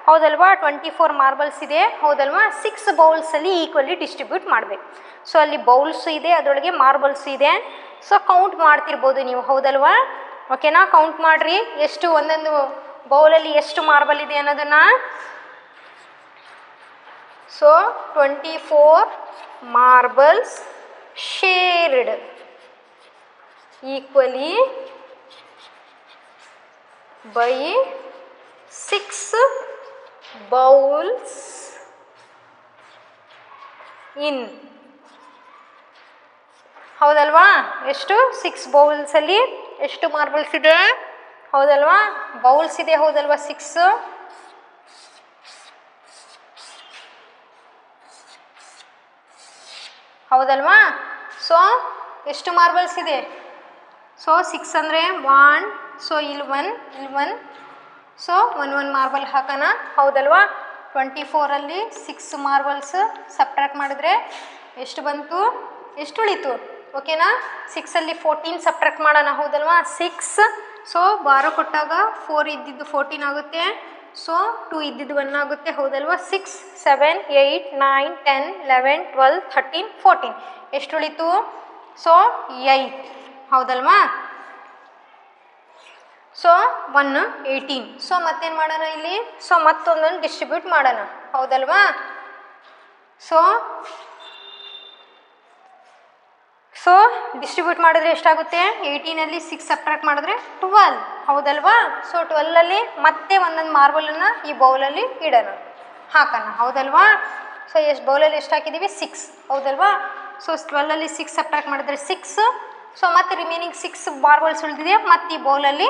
ಹೌದಲ್ವಾ? 24 ಮಾರ್ಬಲ್ಸ್ ಇದೆ ಹೌದಲ್ವಾ? 6 ಬೌಲ್ಸಲ್ಲಿ ಈಕ್ವಲಿ ಡಿಸ್ಟ್ರಿಬ್ಯೂಟ್ ಮಾಡಬೇಕು. ಸೊ ಅಲ್ಲಿ ಬೌಲ್ಸ್ ಇದೆ, ಅದರೊಳಗೆ ಮಾರ್ಬಲ್ಸ್ ಇದೆ. ಸೊ ಕೌಂಟ್ ಮಾಡ್ತಿರ್ಬೋದು ನೀವು ಹೌದಲ್ವಾ? ಓಕೆನಾ. ಕೌಂಟ್ ಮಾಡಿರಿ ಎಷ್ಟು ಒಂದೊಂದು ಬೌಲಲ್ಲಿ ಎಷ್ಟು ಮಾರ್ಬಲ್ ಇದೆ ಅನ್ನೋದನ್ನು. So 24 marbles shared equally by 6 bowls in ಹೌದಲ್ವಾ? ಎಷ್ಟು? 6 ಬೌಲ್ಸಲ್ಲಿ ಎಷ್ಟು ಮಾರ್ಬಲ್ಸ್ ಇದೆ ಹೌದಲ್ವಾ? ಬೌಲ್ಸ್ ಇದೆ ಹೌದಲ್ವಾ? 6 ಹೌದಲ್ವಾ? ಸೊ ಎಷ್ಟು ಮಾರ್ಬಲ್ಸ್ ಇದೆ? ಸೊ 6 ಅಂದರೆ 1, ಸೊ ಇಲ್ಲಿ 1 ಸೊ 1 ಮಾರ್ಬಲ್ ಹಾಕೋಣ ಹೌದಲ್ವಾ? 24ಅಲ್ಲಿ 6 ಮಾರ್ಬಲ್ಸ್ ಸಬ್ಟ್ರಾಕ್ಟ್ ಮಾಡಿದ್ರೆ ಎಷ್ಟು ಬಂತು? ಎಷ್ಟು ಉಳಿತು? ಓಕೆನಾ. 6ಅಲ್ಲಿ 14 ಸಬ್ಟ್ರಾಕ್ಟ್ ಮಾಡೋಣ, ಹೌದಲ್ವಾ. 6 ಸೊ ಬಾರೋ ಕೊಟ್ಟಾಗ 4 ಇದ್ದಿದ್ದು 14 ಆಗುತ್ತೆ. ಸೊ 2 ಇದ್ದಿದ್ದು 1 ಆಗುತ್ತೆ, ಹೌದಲ್ವಾ. 6 7 8 9 10 11 12 13 14 ಎಷ್ಟು ಉಳಿತು? ಸೊ 8, ಹೌದಲ್ವಾ. ಸೊ 1 18. ಸೊ ಮತ್ತೇನು ಮಾಡೋಣ ಇಲ್ಲಿ? ಸೊ ಮತ್ತೊಂದನ್ನು ಡಿಸ್ಟ್ರಿಬ್ಯೂಟ್ ಮಾಡೋಣ, ಹೌದಲ್ವಾ. ಸೊ ಡಿಸ್ಟ್ರಿಬ್ಯೂಟ್ ಮಾಡಿದ್ರೆ ಎಷ್ಟಾಗುತ್ತೆ? 18ಅಲ್ಲಿ 6 ಸಬ್ಟ್ರಾಕ್ಟ್ ಮಾಡಿದ್ರೆ 12, ಹೌದಲ್ವಾ. ಸೊ 12ಅಲ್ಲಿ ಮತ್ತೆ ಒಂದೊಂದು ಮಾರ್ಬಲನ್ನು ಈ ಬೌಲಲ್ಲಿ ಇಡೋಣ, ಹಾಕೋಣ, ಹೌದಲ್ವಾ. ಸೊ ಎಷ್ಟು ಬೌಲಲ್ಲಿ ಎಷ್ಟು ಹಾಕಿದ್ದೀವಿ? 6, ಹೌದಲ್ವಾ. ಸೊ 12ಅಲ್ಲಿ 6 ಸಬ್ಟ್ರಾಕ್ಟ್ ಮಾಡಿದ್ರೆ 6. ಸೊ ಮತ್ತೆ ರಿಮೈನಿಂಗ್ 6 ಮಾರ್ಬಲ್ಸ್ ಉಳಿದಿದೆ, ಮತ್ತೆ ಈ ಬೌಲಲ್ಲಿ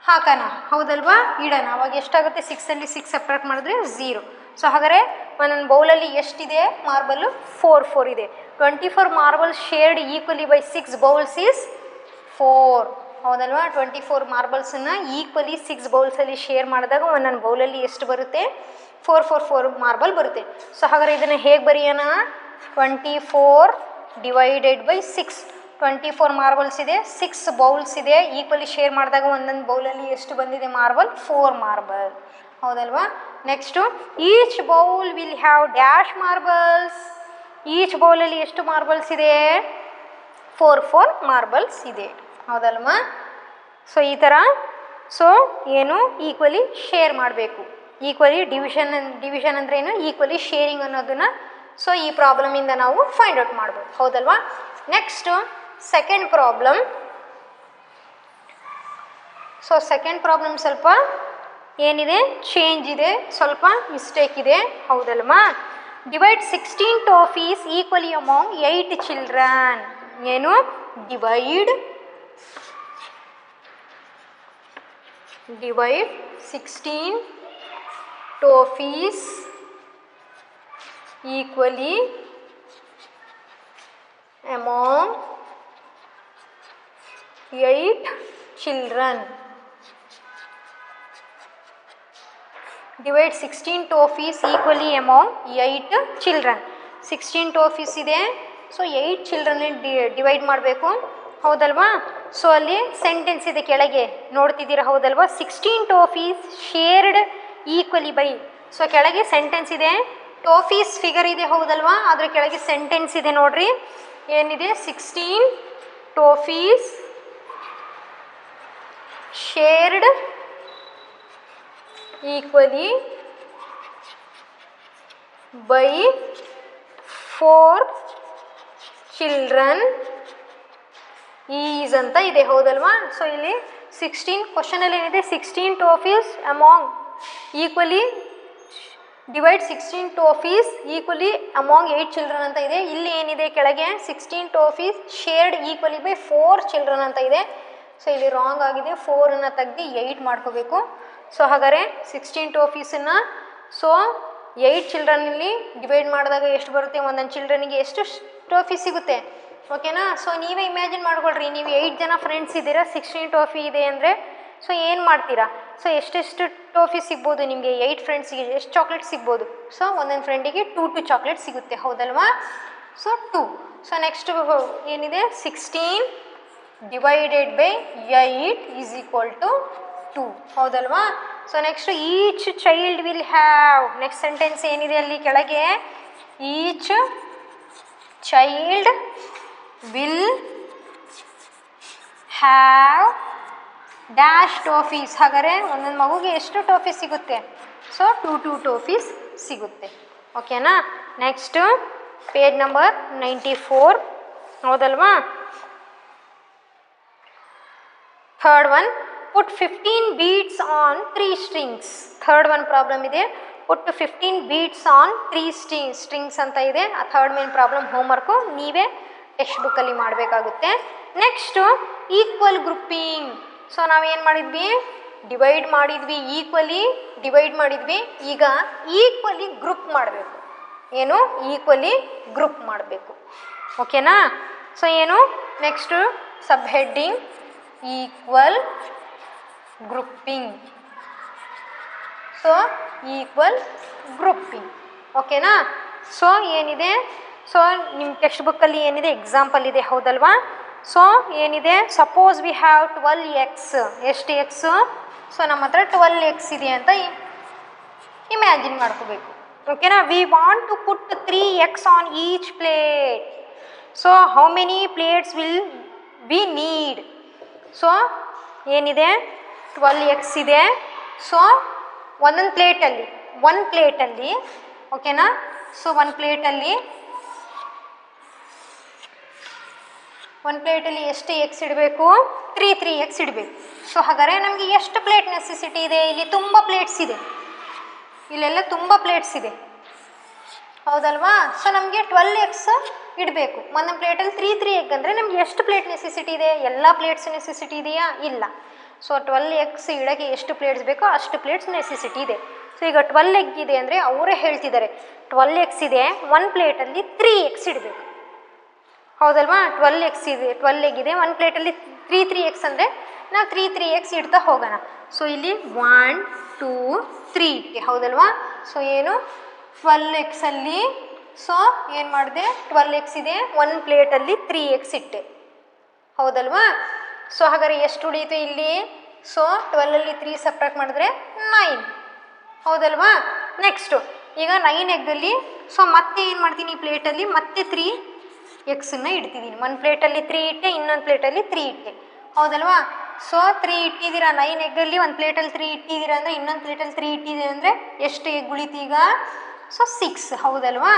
ಹಾಕೋಣ, ಹೌದಲ್ವಾ, ಇಡೋಣ. ಅವಾಗ ಎಷ್ಟಾಗುತ್ತೆ? 6ಅಲ್ಲಿ 6 ಸಬ್ಟ್ರಾಕ್ಟ್ ಮಾಡಿದ್ರೆ 0. ಸೊ ಹಾಗಾದರೆ ಒಂದೊಂದು ಬೌಲಲ್ಲಿ ಎಷ್ಟಿದೆ ಮಾರ್ಬಲ್ಲು? 4 ಇದೆ. 24 marbles shared equally by 6 bowls is 4, ಹೌದಲ್ವಾ. 24 ಮಾರ್ಬಲ್ಸನ್ನು ಈಕ್ವಲಿ 6 ಬೌಲ್ಸಲ್ಲಿ ಶೇರ್ ಮಾಡಿದಾಗ ಒಂದೊಂದು ಬೌಲಲ್ಲಿ ಎಷ್ಟು ಬರುತ್ತೆ? 4 ಮಾರ್ಬಲ್ ಬರುತ್ತೆ. ಸೊ ಹಾಗಾದರೆ ಇದನ್ನು ಹೇಗೆ ಬರೆಯೋಣ? 24 ಡಿವೈಡೆಡ್ ಬೈ 6. 24 ಮಾರ್ಬಲ್ಸ್ ಇದೆ, 6 ಬೌಲ್ಸ್ ಇದೆ, ಈಕ್ವಲಿ ಶೇರ್ ಮಾಡಿದಾಗ ಒಂದೊಂದು ಬೌಲಲ್ಲಿ ಎಷ್ಟು ಬಂದಿದೆ ಮಾರ್ಬಲ್? 4 ಮಾರ್ಬಲ್, ಹೌದಲ್ವಾ. Next each bowl will have dash marbles. Each ಬೌಲಲ್ಲಿ ಎಷ್ಟು ಮಾರ್ಬಲ್ಸ್ ಇದೆ? 4 ಮಾರ್ಬಲ್ಸ್ ಇದೆ, ಹೌದಲ್ವಾ. ಸೊ ಈ ಥರ ಸೊ ಏನು ಈಕ್ವಲಿ ಶೇರ್ ಮಾಡಬೇಕು. ಈಕ್ವಲಿ ಡಿವಿಷನ್ ಅಂದರೆ ಏನು? ಈಕ್ವಲಿ ಶೇರಿಂಗ್ ಅನ್ನೋದನ್ನು ಸೊ ಈ ಪ್ರಾಬ್ಲಮಿಂದ ನಾವು ಫೈಂಡ್ ಔಟ್ ಮಾಡ್ಬೋದು, ಹೌದಲ್ವಾ. Next second problem. So second problem ಸ್ವಲ್ಪ ಏನಿದೆ? ಚೇಂಜ್ ಇದೆ, ಸ್ವಲ್ಪ ಮಿಸ್ಟೇಕ್ ಇದೆ, ಹೌದಲ್ವಾ. Divide 16 toffees equally among 8 children. ಏನು? Divide 16 toffees equally among 8 children. Divide 16 toffees equally among 8 children. 16 toffees ಇದೆ, ಸೊ 8 ಚಿಲ್ಡ್ರನ್ ಡಿವೈಡ್ ಮಾಡಬೇಕು, ಹೌದಲ್ವಾ. ಸೊ ಅಲ್ಲಿ ಸೆಂಟೆನ್ಸ್ ಇದೆ ಕೆಳಗೆ ನೋಡ್ತಿದ್ದೀರಾ, ಹೌದಲ್ವಾ. 16 toffees shared equally by. So ಕೆಳಗೆ ಸೆಂಟೆನ್ಸ್ ಇದೆ, ಟೋಫೀಸ್ ಫಿಗರ್ ಇದೆ, ಹೌದಲ್ವಾ. ಅದ್ರ ಕೆಳಗೆ ಸೆಂಟೆನ್ಸ್ ಇದೆ ನೋಡ್ರಿ, ಏನಿದೆ? 16 toffees shared equally by 4 children is ಅಂತ ಇದೆ, ಹೌದಲ್ವಾ. ಸೊ ಇಲ್ಲಿ 16 ಕ್ವಶನಲ್ಲಿ ಏನಿದೆ? 16 toffees among equally divide 16 toffees equally among 8 children ಅಂತ ಇದೆ. ಇಲ್ಲಿ ಏನಿದೆ ಕೆಳಗೆ? 16 toffees shared equally by 4 children ಅಂತ ಇದೆ. ಸೊ ಇಲ್ಲಿ ರಾಂಗ್ ಆಗಿದೆ, 4ಅನ್ನು ತೆಗ್ದು 8 ಮಾಡ್ಕೋಬೇಕು. ಸೊ ಹಾಗಾದರೆ 16 toffeesನ್ನು ಸೊ 8 ಚಿಲ್ಡ್ರನ್ನಲ್ಲಿ ಡಿವೈಡ್ ಮಾಡಿದಾಗ ಎಷ್ಟು ಬರುತ್ತೆ? ಒಂದೊಂದು ಚಿಲ್ಡ್ರನಿಗೆ ಎಷ್ಟು ಟೋಫಿ ಸಿಗುತ್ತೆ, ಓಕೆನಾ. ಸೊ ನೀವೇ ಇಮ್ಯಾಜಿನ್ ಮಾಡ್ಕೊಳ್ರಿ, ನೀವು 8 ಜನ ಫ್ರೆಂಡ್ಸ್ ಇದ್ದೀರಾ, 16 toffee ಇದೆ ಅಂದರೆ ಸೊ ಏನು ಮಾಡ್ತೀರಾ? ಸೊ ಎಷ್ಟೆಷ್ಟು ಟೋಫಿ ಸಿಗ್ಬೋದು ನಿಮಗೆ? 8 ಫ್ರೆಂಡ್ಸಿಗೆ ಎಷ್ಟು ಚಾಕ್ಲೇಟ್ ಸಿಗ್ಬೋದು? ಸೊ ಒಂದೊಂದು ಫ್ರೆಂಡಿಗೆ 2 ಚಾಕ್ಲೇಟ್ ಸಿಗುತ್ತೆ, ಹೌದಲ್ವಾ. ಸೊ 2. ಸೊ ನೆಕ್ಸ್ಟ್ ಏನಿದೆ? 16 divided by 8 is equal to 2, ಹೌದಲ್ವಾ. So next each child will have. Next sentence ಏನಿದೆ ಅಲ್ಲಿ ಕೆಳಗೆ? Each child will have dash toffees. ಹಾಗಾದರೆ ಒಂದೊಂದು ಮಗುಗೆ ಎಷ್ಟು ಟೋಫಿ ಸಿಗುತ್ತೆ? ಸೊ 2 ಟೋಫೀಸ್ ಸಿಗುತ್ತೆ, ಓಕೆನಾ. ನೆಕ್ಸ್ಟು ಪೇಜ್ ನಂಬರ್ 94, ಹೌದಲ್ವಾ. Third one, put 15 beads on 3 strings. Third one problem ಇದೆ, ಪುಟ್ 15 beads ಆನ್ 3 strings ಅಂತ ಇದೆ. ಆ ಥರ್ಡ್ ಮೇನ್ ಪ್ರಾಬ್ಲಮ್ ಹೋಮ್ವರ್ಕು ನೀವೇ ಟೆಕ್ಸ್ಟ್ ಬುಕ್ಕಲ್ಲಿ ಮಾಡಬೇಕಾಗುತ್ತೆ. Next equal grouping. ಸೊ ನಾವೇನು ಮಾಡಿದ್ವಿ? ಡಿವೈಡ್ ಮಾಡಿದ್ವಿ, ಈಕ್ವಲಿ ಡಿವೈಡ್ ಮಾಡಿದ್ವಿ. ಈಗ ಈಕ್ವಲಿ ಗ್ರೂಪ್ ಮಾಡಬೇಕು. ಏನು? ಈಕ್ವಲಿ ಗ್ರೂಪ್ ಮಾಡಬೇಕು, ಓಕೆನಾ. ಸೊ ಏನು? ನೆಕ್ಸ್ಟು ಸಬ್ heading equal grouping. So equal grouping, ಓಕೆನಾ. ಸೊ ಏನಿದೆ? ಸೊ ನಿಮ್ಮ ಟೆಕ್ಸ್ಟ್ ಬುಕ್ಕಲ್ಲಿ ಏನಿದೆ ಎಕ್ಸಾಂಪಲ್ ಇದೆ ಹೌದಲ್ವಾ. ಸೊ ಏನಿದೆ ಸಪೋಸ್ ವಿ ಹ್ಯಾವ್ 12x, ಎಷ್ಟು ಎಕ್ಸು? ಸೊ ನಮ್ಮ ಹತ್ರ 12x ಇದೆ ಅಂತ ಇಮ್ಯಾಜಿನ್ ಮಾಡ್ಕೋಬೇಕು. ಓಕೆನಾ. We want to put 3x on each plate. So how many plates will we need? So ಏನಿದೆ 12x ಇದೆ. ಸೊ ಒಂದೊಂದು ಪ್ಲೇಟಲ್ಲಿ ಓಕೆನಾ. ಸೊ ಒಂದು ಪ್ಲೇಟಲ್ಲಿ ಎಷ್ಟು ಎಕ್ಸ್ ಇಡಬೇಕು? 3x ಇಡಬೇಕು. ಸೊ ಹಾಗಾದರೆ ನಮಗೆ ಎಷ್ಟು ಪ್ಲೇಟ್ ನೆಸೆಸಿಟಿ ಇದೆ? ಇಲ್ಲಿ ತುಂಬ ಪ್ಲೇಟ್ಸ್ ಇದೆ, ಇಲ್ಲೆಲ್ಲ ತುಂಬ ಪ್ಲೇಟ್ಸ್ ಇದೆ ಹೌದಲ್ವಾ. ಸೊ ನಮಗೆ 12x ಇಡಬೇಕು. ಒಂದೊಂದು ಪ್ಲೇಟಲ್ಲಿ 3 ಎಗ್ ಅಂದರೆ ನಮಗೆ ಎಷ್ಟು ಪ್ಲೇಟ್ ನೆಸೆಸಿಟಿ ಇದೆ? ಎಲ್ಲ ಪ್ಲೇಟ್ಸ್ ನೆಸೆಸಿಟಿ ಇದೆಯಾ? ಇಲ್ಲ. ಸೊ 12x ಇಡೋಕ್ಕೆ ಎಷ್ಟು ಪ್ಲೇಟ್ಸ್ ಬೇಕೋ ಅಷ್ಟು ಪ್ಲೇಟ್ಸ್ ನೆಸೆಸಿಟಿ ಇದೆ. ಸೊ ಈಗ 12 ಎಗ್ ಇದೆ ಅಂದರೆ ಅವರೇ ಹೇಳ್ತಿದ್ದಾರೆ 12x ಇದೆ, ಒಂದು ಪ್ಲೇಟಲ್ಲಿ 3x ಇಡಬೇಕು ಹೌದಲ್ವಾ. 12x ಇದೆ, 12 ಎಗ್ ಇದೆ, ಒಂದು ಪ್ಲೇಟಲ್ಲಿ 3x ಅಂದರೆ ನಾವು 3x ಇಡ್ತಾ ಹೋಗೋಣ. ಸೊ ಇಲ್ಲಿ 1 2 3 ಇಟ್ಟೆ ಹೌದಲ್ವಾ. ಸೊ ಏನು 12x ಅಲ್ಲಿ ಸೊ ಏನು ಮಾಡಿದೆ? 12x ಇದೆ, ಒಂದು ಪ್ಲೇಟಲ್ಲಿ 3x ಇಟ್ಟೆ ಹೌದಲ್ವಾ. ಸೊ ಹಾಗಾದ್ರೆ ಎಷ್ಟು ಉಳೀತು ಇಲ್ಲಿ? ಸೊ 12ಅಲ್ಲಿ 3 ಸಬ್ಟ್ರಾಕ್ಟ್ ಮಾಡಿದ್ರೆ 9 ಹೌದಲ್ವಾ. ನೆಕ್ಸ್ಟು ಈಗ 9 ಎಗ್ಗಲ್ಲಿ ಸೊ ಮತ್ತೆ ಏನು ಮಾಡ್ತೀನಿ? ಈ ಪ್ಲೇಟಲ್ಲಿ ಮತ್ತೆ 3xನ್ನು ಇಡ್ತಿದ್ದೀನಿ. ಒಂದು ಪ್ಲೇಟಲ್ಲಿ 3 ಇಟ್ಟೆ, ಇನ್ನೊಂದು ಪ್ಲೇಟಲ್ಲಿ 3 ಇಟ್ಟೆ ಹೌದಲ್ವಾ. ಸೊ 3 ಇಟ್ಟಿದ್ದೀರಾ 9 ಎಗ್ಗಲ್ಲಿ, ಒಂದು ಪ್ಲೇಟಲ್ಲಿ 3 ಇಟ್ಟಿದ್ದೀರಾ ಅಂದರೆ ಇನ್ನೊಂದು ಪ್ಲೇಟಲ್ಲಿ 3 ಇಟ್ಟಿದ್ದೀರ ಅಂದರೆ ಎಷ್ಟು ಎಗ್ ಉಳಿತು ಈಗ? ಸೊ 6 ಹೌದಲ್ವಾ.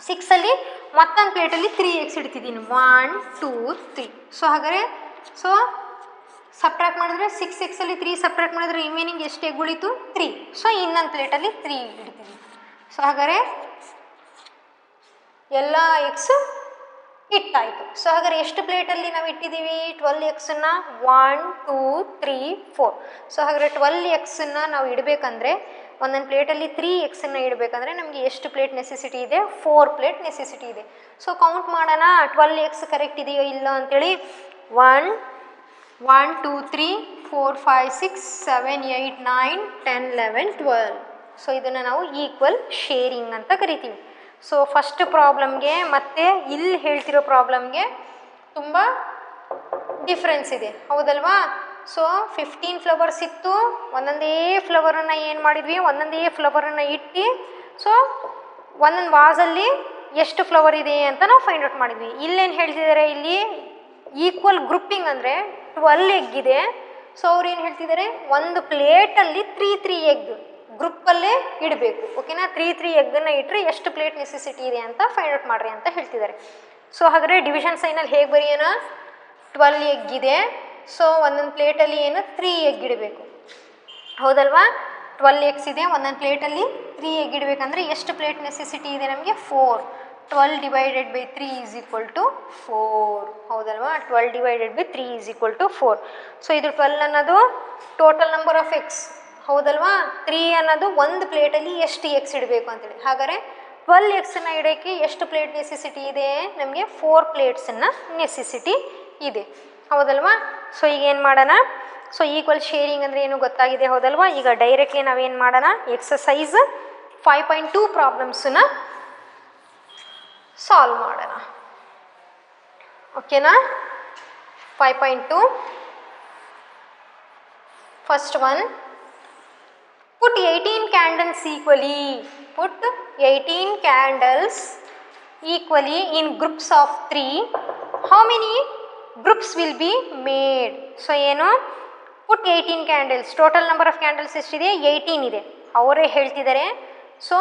6ಅಲ್ಲಿ ಮತ್ತೊಂದು ಪ್ಲೇಟಲ್ಲಿ 3x ಇಡ್ತಿದ್ದೀನಿ 1 2 3. ಸೊ ಹಾಗಾದರೆ ಸೊ ಸಬ್ಟ್ರಾಕ್ಟ್ ಮಾಡಿದ್ರೆ 6xಲ್ಲಿ 3 ಸಬ್ಟ್ರಾಕ್ಟ್ ಮಾಡಿದ್ರೆ ರಿಮೈನಿಂಗ್ ಎಷ್ಟು ಎಗ್ ಉಳಿತು? 3. ಸೊ ಇನ್ನೊಂದು ಪ್ಲೇಟಲ್ಲಿ 3 ಇಡ್ತೀನಿ. ಸೊ ಹಾಗಾದರೆ ಎಲ್ಲ ಎಕ್ಸು ಇಟ್ಟಾಯಿತು. ಸೊ ಹಾಗಾದ್ರೆ ಎಷ್ಟು ಪ್ಲೇಟಲ್ಲಿ ನಾವು ಇಟ್ಟಿದ್ದೀವಿ 12xನ್ನು? 1 2 3 4. ಸೊ ಹಾಗಾದರೆ 12xನ್ನು ನಾವು ಇಡಬೇಕಂದ್ರೆ ಒಂದೊಂದು ಪ್ಲೇಟಲ್ಲಿ 3xನ್ನು ಇಡಬೇಕಂದ್ರೆ ನಮಗೆ ಎಷ್ಟು ಪ್ಲೇಟ್ ನೆಸೆಸಿಟಿ ಇದೆ? 4 ಪ್ಲೇಟ್ ನೆಸೆಸಿಟಿ ಇದೆ. ಸೊ ಕೌಂಟ್ ಮಾಡೋಣ 12x ಕರೆಕ್ಟ್ ಇದೆಯೋ ಇಲ್ಲ ಅಂತೇಳಿ. 1 1 2 3 4 5 6 7 8 9 10 11 12. ಸೊ ಇದನ್ನು ನಾವು ಈಕ್ವಲ್ ಶೇರಿಂಗ್ ಅಂತ ಕರಿತೀವಿ. ಸೊ ಫಸ್ಟ್ ಪ್ರಾಬ್ಲಮ್ಗೆ ಮತ್ತು ಇಲ್ಲಿ ಹೇಳ್ತಿರೋ ಪ್ರಾಬ್ಲಮ್ಗೆ ತುಂಬ ಡಿಫ್ರೆನ್ಸ್ ಇದೆ ಹೌದಲ್ವಾ. ಸೊ 15 ಫ್ಲವರ್ಸ್ ಇತ್ತು, ಒಂದೊಂದೇ ಫ್ಲವರನ್ನು ಏನು ಮಾಡಿದ್ವಿ? ಒಂದೊಂದೇ ಫ್ಲವರನ್ನು ಇಟ್ಟು ಸೊ ಒಂದೊಂದು ವಾಸಲ್ಲಿ ಎಷ್ಟು ಫ್ಲವರ್ ಇದೆ ಅಂತ ನಾವು ಫೈಂಡ್ ಔಟ್ ಮಾಡಿದ್ವಿ. ಇಲ್ಲೇನು ಹೇಳ್ತಿದ್ದಾರೆ? ಇಲ್ಲಿ ಈಕ್ವಲ್ ಗ್ರೂಪಿಂಗ್ ಅಂದರೆ 12 ಎಗ್ ಇದೆ. ಸೊ ಅವ್ರು ಏನು ಹೇಳ್ತಿದ್ದಾರೆ? ಒಂದು ಪ್ಲೇಟಲ್ಲಿ 3 ಎಗ್ ಗ್ರೂಪಲ್ಲೇ ಇಡಬೇಕು ಓಕೆನಾ. 3 ಎಗ್ಗನ್ನು ಇಟ್ಟರೆ ಎಷ್ಟು ಪ್ಲೇಟ್ ನೆಸೆಸಿಟಿ ಇದೆ ಅಂತ ಫೈಂಡ್ ಔಟ್ ಮಾಡಿರಿ ಅಂತ ಹೇಳ್ತಿದ್ದಾರೆ. ಸೊ ಹಾಗಾದರೆ ಡಿವಿಷನ್ ಸೈನಲ್ಲಿ ಹೇಗೆ ಬರೆಯೋಣ? 12 ಎಗ್ ಇದೆ, ಸೊ ಒಂದೊಂದು ಪ್ಲೇಟಲ್ಲಿ ಏನು 3 ಎಗ್ ಇಡಬೇಕು ಹೌದಲ್ವಾ. 12x ಇದೆ, ಒಂದೊಂದು ಪ್ಲೇಟಲ್ಲಿ 3 ಎಗ್ ಇಡಬೇಕಂದ್ರೆ ಎಷ್ಟು ಪ್ಲೇಟ್ ನೆಸೆಸಿಟಿ ಇದೆ ನಮಗೆ? 4. 12 divided by 3 is equal to 4 ಹೌದಲ್ವಾ. 12 divided by 3 is equal to 4. So ಇದು 12 ಅನ್ನೋದು ಟೋಟಲ್ ನಂಬರ್ ಆಫ್ ಎಕ್ಸ್ ಹೌದಲ್ವಾ. 3 ಅನ್ನೋದು ಒಂದು ಪ್ಲೇಟಲ್ಲಿ ಎಷ್ಟು ಎಕ್ಸ್ ಇಡಬೇಕು ಅಂತೇಳಿ. ಹಾಗಾದರೆ 12xನ್ನು ಇಡೋಕ್ಕೆ ಎಷ್ಟು ಪ್ಲೇಟ್ ನೆಸೆಸಿಟಿ ಇದೆ? ನಮಗೆ 4 ಪ್ಲೇಟ್ಸನ್ನು ನೆಸೆಸಿಟಿ ಇದೆ ಹೌದಲ್ವಾ. ಸೊ ಈಗ ಏನು ಮಾಡೋಣ? ಸೊ ಈಕ್ವಲ್ ಶೇರಿಂಗ್ ಅಂದರೆ ಏನು ಗೊತ್ತಾಗಿದೆ ಹೌದಲ್ವಾ. ಈಗ ಡೈರೆಕ್ಟ್ಲಿ ನಾವೇನು ಮಾಡೋಣ? ಎಕ್ಸಸೈಸ್ 5.2 ಪ್ರಾಬ್ಲಮ್ಸನ್ನ ಸಾಲ್ವ್ ಮಾಡೋಣ ಓಕೆನಾ. 5.2 first one, put 18 candles equally. Put 18 candles equally in groups of 3. How many groups will be made? So ಏನು? put 18 candles. Total number of candles ಎಷ್ಟಿದೆ? 18 ಇದೆ. ಅವರೇ ಹೇಳ್ತಿದ್ದಾರೆ. ಸೊ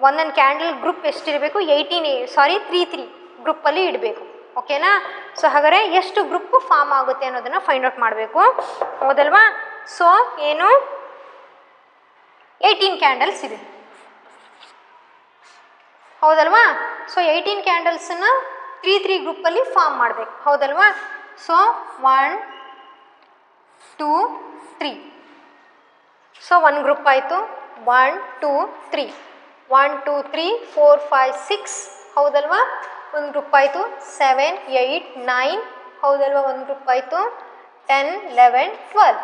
ಒಂದೊಂದು ಕ್ಯಾಂಡಲ್ ಗ್ರೂಪ್ ಎಷ್ಟಿರಬೇಕು? 3 ಗ್ರೂಪಲ್ಲಿ ಇಡಬೇಕು ಓಕೆನಾ. ಸೊ ಹಾಗಾದರೆ ಎಷ್ಟು ಗ್ರೂಪ್ ಫಾರ್ಮ್ ಆಗುತ್ತೆ ಅನ್ನೋದನ್ನು ಫೈಂಡ್ ಔಟ್ ಮಾಡಬೇಕು ಹೌದಲ್ವಾ. ಸೊ ಏನು? 18 ಕ್ಯಾಂಡಲ್ಸ್ ಇದೆ ಹೌದಲ್ವಾ. ಸೊ 18 ಕ್ಯಾಂಡಲ್ಸನ್ನು 3 ಗ್ರೂಪಲ್ಲಿ ಫಾರ್ಮ್ ಮಾಡಬೇಕು ಹೌದಲ್ವಾ. ಸೊ 1 2 3. ಸೊ ಒಂದು ಗ್ರೂಪ್ ಆಯಿತು. 1 2 3 1 2 3 4 5 6 ಹೌದಲ್ವಾ. ಒಂದು ಗ್ರೂಪ್ ಆಯಿತು. 7 8 9 ಹೌದಲ್ವಾ. ಒಂದು ಗ್ರೂಪ್ ಆಯಿತು. 10 11 12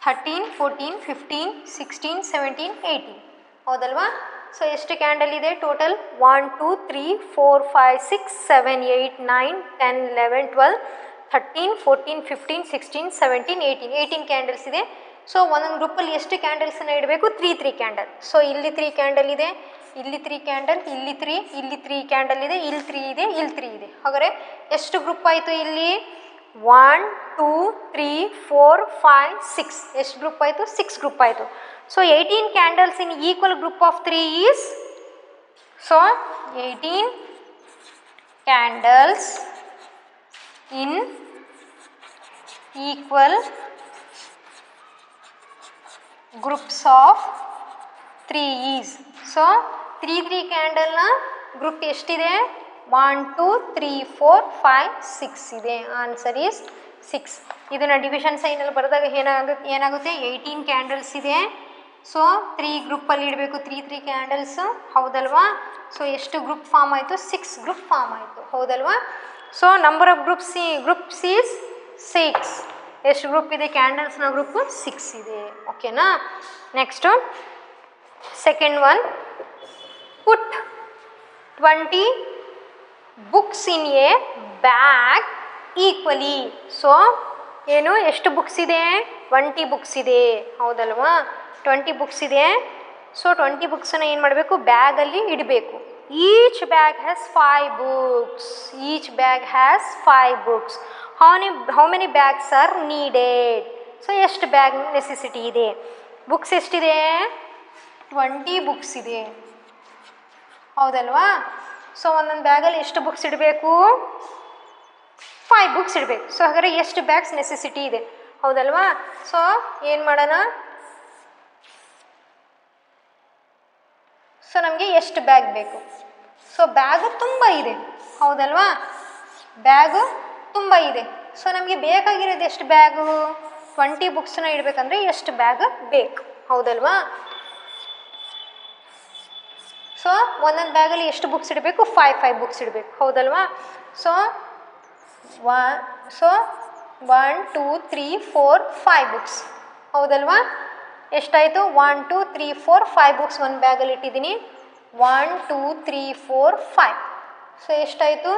13 14 15 16 17 18 ಹೌದಲ್ವಾ. ಸೊ ಎಷ್ಟು ಕ್ಯಾಂಡಲ್ ಇದೆ ಟೋಟಲ್ 1 2 3 4 5 6 7 8 9 10 11 12 13 14 15 16 17 18 ಕ್ಯಾಂಡಲ್ಸ್ ಇದೆ. ಸೊ ಒಂದೊಂದು ಗ್ರೂಪಲ್ಲಿ ಎಷ್ಟು ಕ್ಯಾಂಡಲ್ಸನ್ನು ಇಡಬೇಕು 3 ಕ್ಯಾಂಡಲ್. ಸೊ ಇಲ್ಲಿ 3 ಕ್ಯಾಂಡಲ್ ಇದೆ, ಇಲ್ಲಿ 3 ಕ್ಯಾಂಡಲ್, ಇಲ್ಲಿ 3, ಇಲ್ಲಿ 3 ಕ್ಯಾಂಡಲ್ ಇದೆ, ಇಲ್ಲಿ 3 ಇದೆ, ಇಲ್ಲಿ 3 ಇದೆ. ಹಾಗಾದರೆ ಎಷ್ಟು ಗ್ರೂಪ್ ಆಯಿತು ಇಲ್ಲಿ 1 2 3 4 5 6 ಎಷ್ಟು ಗ್ರೂಪ್ ಆಯಿತು 6 ಗ್ರೂಪ್ ಆಯಿತು. So 18 candles in equal group of 3 is so 18 candles in equal groups of 3 is. So 3 ಕ್ಯಾಂಡಲ್ನ ಗ್ರೂಪ್ ಎಷ್ಟಿದೆ 1 2 3 4 5 6 ಇದೆ. Answer is 6. ಇದನ್ನು ಡಿವಿಷನ್ ಸೈನಲ್ಲಿ ಬರೆದಾಗ ಏನಾಗುತ್ತೆ 18 ಕ್ಯಾಂಡಲ್ಸ್ ಇದೆ. ಸೊ 3 ಗ್ರೂಪಲ್ಲಿ ಇಡಬೇಕು 3 ಕ್ಯಾಂಡಲ್ಸು, ಹೌದಲ್ವಾ. ಸೊ ಎಷ್ಟು ಗ್ರೂಪ್ ಫಾರ್ಮ್ ಆಯಿತು 6 ಗ್ರೂಪ್ ಫಾರ್ಮ್ ಆಯಿತು, ಹೌದಲ್ವಾ. So number of groups is 6. ಎಷ್ಟು ಗ್ರೂಪ್ ಇದೆ ಕ್ಯಾಂಡಲ್ಸ್ನ ಗ್ರೂಪು 6 ಇದೆ. ಓಕೆನಾ. Next second one, put 20 books in a bag equally. So ಏನು ಎಷ್ಟು ಬುಕ್ಸ್ ಇದೆ 20 ಬುಕ್ಸ್ ಇದೆ, ಹೌದಲ್ವಾ. 20 ಬುಕ್ಸ್ ಇದೆ. ಸೊ 20 ಬುಕ್ಸನ್ನು ಏನು ಮಾಡಬೇಕು ಬ್ಯಾಗಲ್ಲಿ ಇಡಬೇಕು. Each bag has 5 books. Each bag has 5 books. How many bags are needed. So ಎಷ್ಟು ಬ್ಯಾಗ್ ನೆಸೆಸಿಟಿ ಇದೆ, ಬುಕ್ಸ್ ಎಷ್ಟಿದೆ 20 ಬುಕ್ಸ್ ಇದೆ, ಹೌದಲ್ವಾ. ಸೊ ಒಂದೊಂದು ಬ್ಯಾಗಲ್ಲಿ ಎಷ್ಟು ಬುಕ್ಸ್ ಇಡಬೇಕು 5 ಬುಕ್ಸ್ ಇಡಬೇಕು. ಸೊ ಹಾಗಾದರೆ ಎಷ್ಟು ಬ್ಯಾಗ್ಸ್ ನೆಸೆಸಿಟಿ ಇದೆ, ಹೌದಲ್ವಾ. ಸೊ ಏನು ಮಾಡೋಣ, ಸೊ ನಮಗೆ ಎಷ್ಟು ಬ್ಯಾಗ್ ಬೇಕು. ಸೊ ಬ್ಯಾಗು ತುಂಬ ಇದೆ, ಹೌದಲ್ವಾ. ಬ್ಯಾಗು ತುಂಬ ಇದೆ. ಸೊ ನಮಗೆ ಬೇಕಾಗಿರೋದು ಎಷ್ಟು ಬ್ಯಾಗು 20 ಬುಕ್ಸನ್ನ ಇಡಬೇಕಂದ್ರೆ ಎಷ್ಟು ಬ್ಯಾಗ್ ಬೇಕು, ಹೌದಲ್ವಾ. ಸೊ ಒಂದೊಂದು ಬ್ಯಾಗಲ್ಲಿ ಎಷ್ಟು ಬುಕ್ಸ್ ಇಡಬೇಕು 5 ಬುಕ್ಸ್ ಇಡಬೇಕು, ಹೌದಲ್ವಾ. ಸೊ 1 2 3 4 5 ಬುಕ್ಸ್, ಹೌದಲ್ವಾ. ಎಷ್ಟಾಯಿತು 1 2 3 4 5 ಬುಕ್ಸ್ ಒಂದು ಬ್ಯಾಗಲ್ಲಿ ಇಟ್ಟಿದ್ದೀನಿ. 1 2 3 4 5. ಸೊ ಎಷ್ಟಾಯಿತು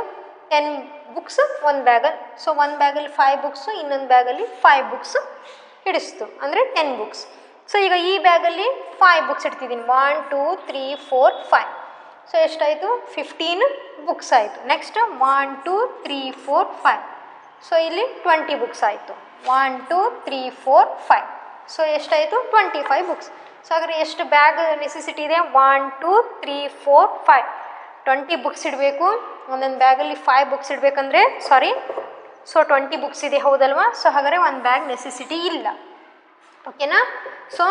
10 ಬುಕ್ಸ್ ಒಂದು ಬ್ಯಾಗಲ್ಲಿ. ಸೊ ಒಂದು ಬ್ಯಾಗಲ್ಲಿ 5 ಬುಕ್ಸು, ಇನ್ನೊಂದು ಬ್ಯಾಗಲ್ಲಿ 5 ಬುಕ್ಸು ಹಿಡಿಸ್ತು, ಅಂದರೆ 10 ಬುಕ್ಸ್. ಸೊ ಈಗ ಈ ಬ್ಯಾಗಲ್ಲಿ 5 ಬುಕ್ಸ್ ಇಡ್ತಿದ್ದೀನಿ. 1 2 3 4 5. ಸೊ ಎಷ್ಟಾಯಿತು 15 ಬುಕ್ಸ್ ಆಯಿತು. ನೆಕ್ಸ್ಟ್ 1 2 3 4 5. ಸೊ ಇಲ್ಲಿ 20 ಬುಕ್ಸ್ ಆಯಿತು. 1 2 3 4 5. ಸೊ ಎಷ್ಟಾಯಿತು 25 ಬುಕ್ಸ್. ಸೊ ಹಾಗಾದರೆ ಎಷ್ಟು ಬ್ಯಾಗ್ ನೆಸೆಸಿಟಿ ಇದೆ 1 2 3 4 5. 20 ಬುಕ್ಸ್ ಇಡಬೇಕು. ಒಂದೊಂದು ಬ್ಯಾಗಲ್ಲಿ 5 ಬುಕ್ಸ್ ಇಡಬೇಕಂದ್ರೆ ಸೊ 20 ಬುಕ್ಸ್ ಇದೆ, ಹೌದಲ್ವಾ. ಸೊ ಹಾಗಾದರೆ ಒಂದು ಬ್ಯಾಗ್ ನೆಸೆಸಿಟಿ ಇಲ್ಲ, ಓಕೆನಾ. ಸೊ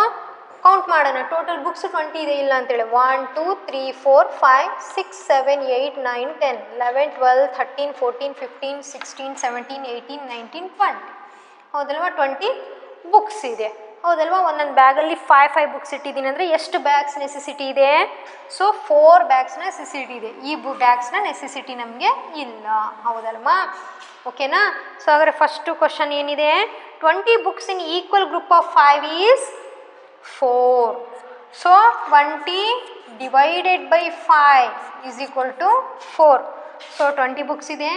ಕೌಂಟ್ ಮಾಡೋಣ, ಟೋಟಲ್ ಬುಕ್ಸ್ 20 ಇದೆ ಇಲ್ಲ ಅಂತೇಳಿ. 1 2 3 4 5 6 7 8 9 10 11 12 13 14 15 16 17 18 19 20, ಹೌದಲ್ವಾ. 20 ಬುಕ್ಸ್ ಇದೆ, ಹೌದಲ್ವಾ. ಒಂದೊಂದು ಬ್ಯಾಗಲ್ಲಿ 5 ಬುಕ್ಸ್ ಇಟ್ಟಿದ್ದೀನಿ ಅಂದರೆ ಎಷ್ಟು ಬ್ಯಾಗ್ಸ್ ನೆಸೆಸಿಟಿ ಇದೆ. ಸೊ 4 ಬ್ಯಾಗ್ಸ್ನ ನೆಸೆಸಿಟಿ ಇದೆ. ಈ ಬ್ಯಾಗ್ಸ್ನ ನೆಸೆಸಿಟಿ ನಮಗೆ ಇಲ್ಲ, ಹೌದಲ್ವಾ. ಓಕೆನಾ. ಸೊ ಹಾಗಾದರೆ ಫಸ್ಟು ಕ್ವಶನ್ ಏನಿದೆ 20 books in equal group of 5 is 4. So 20 divided by 5 is equal to 4. So 20 books ಇದೆ.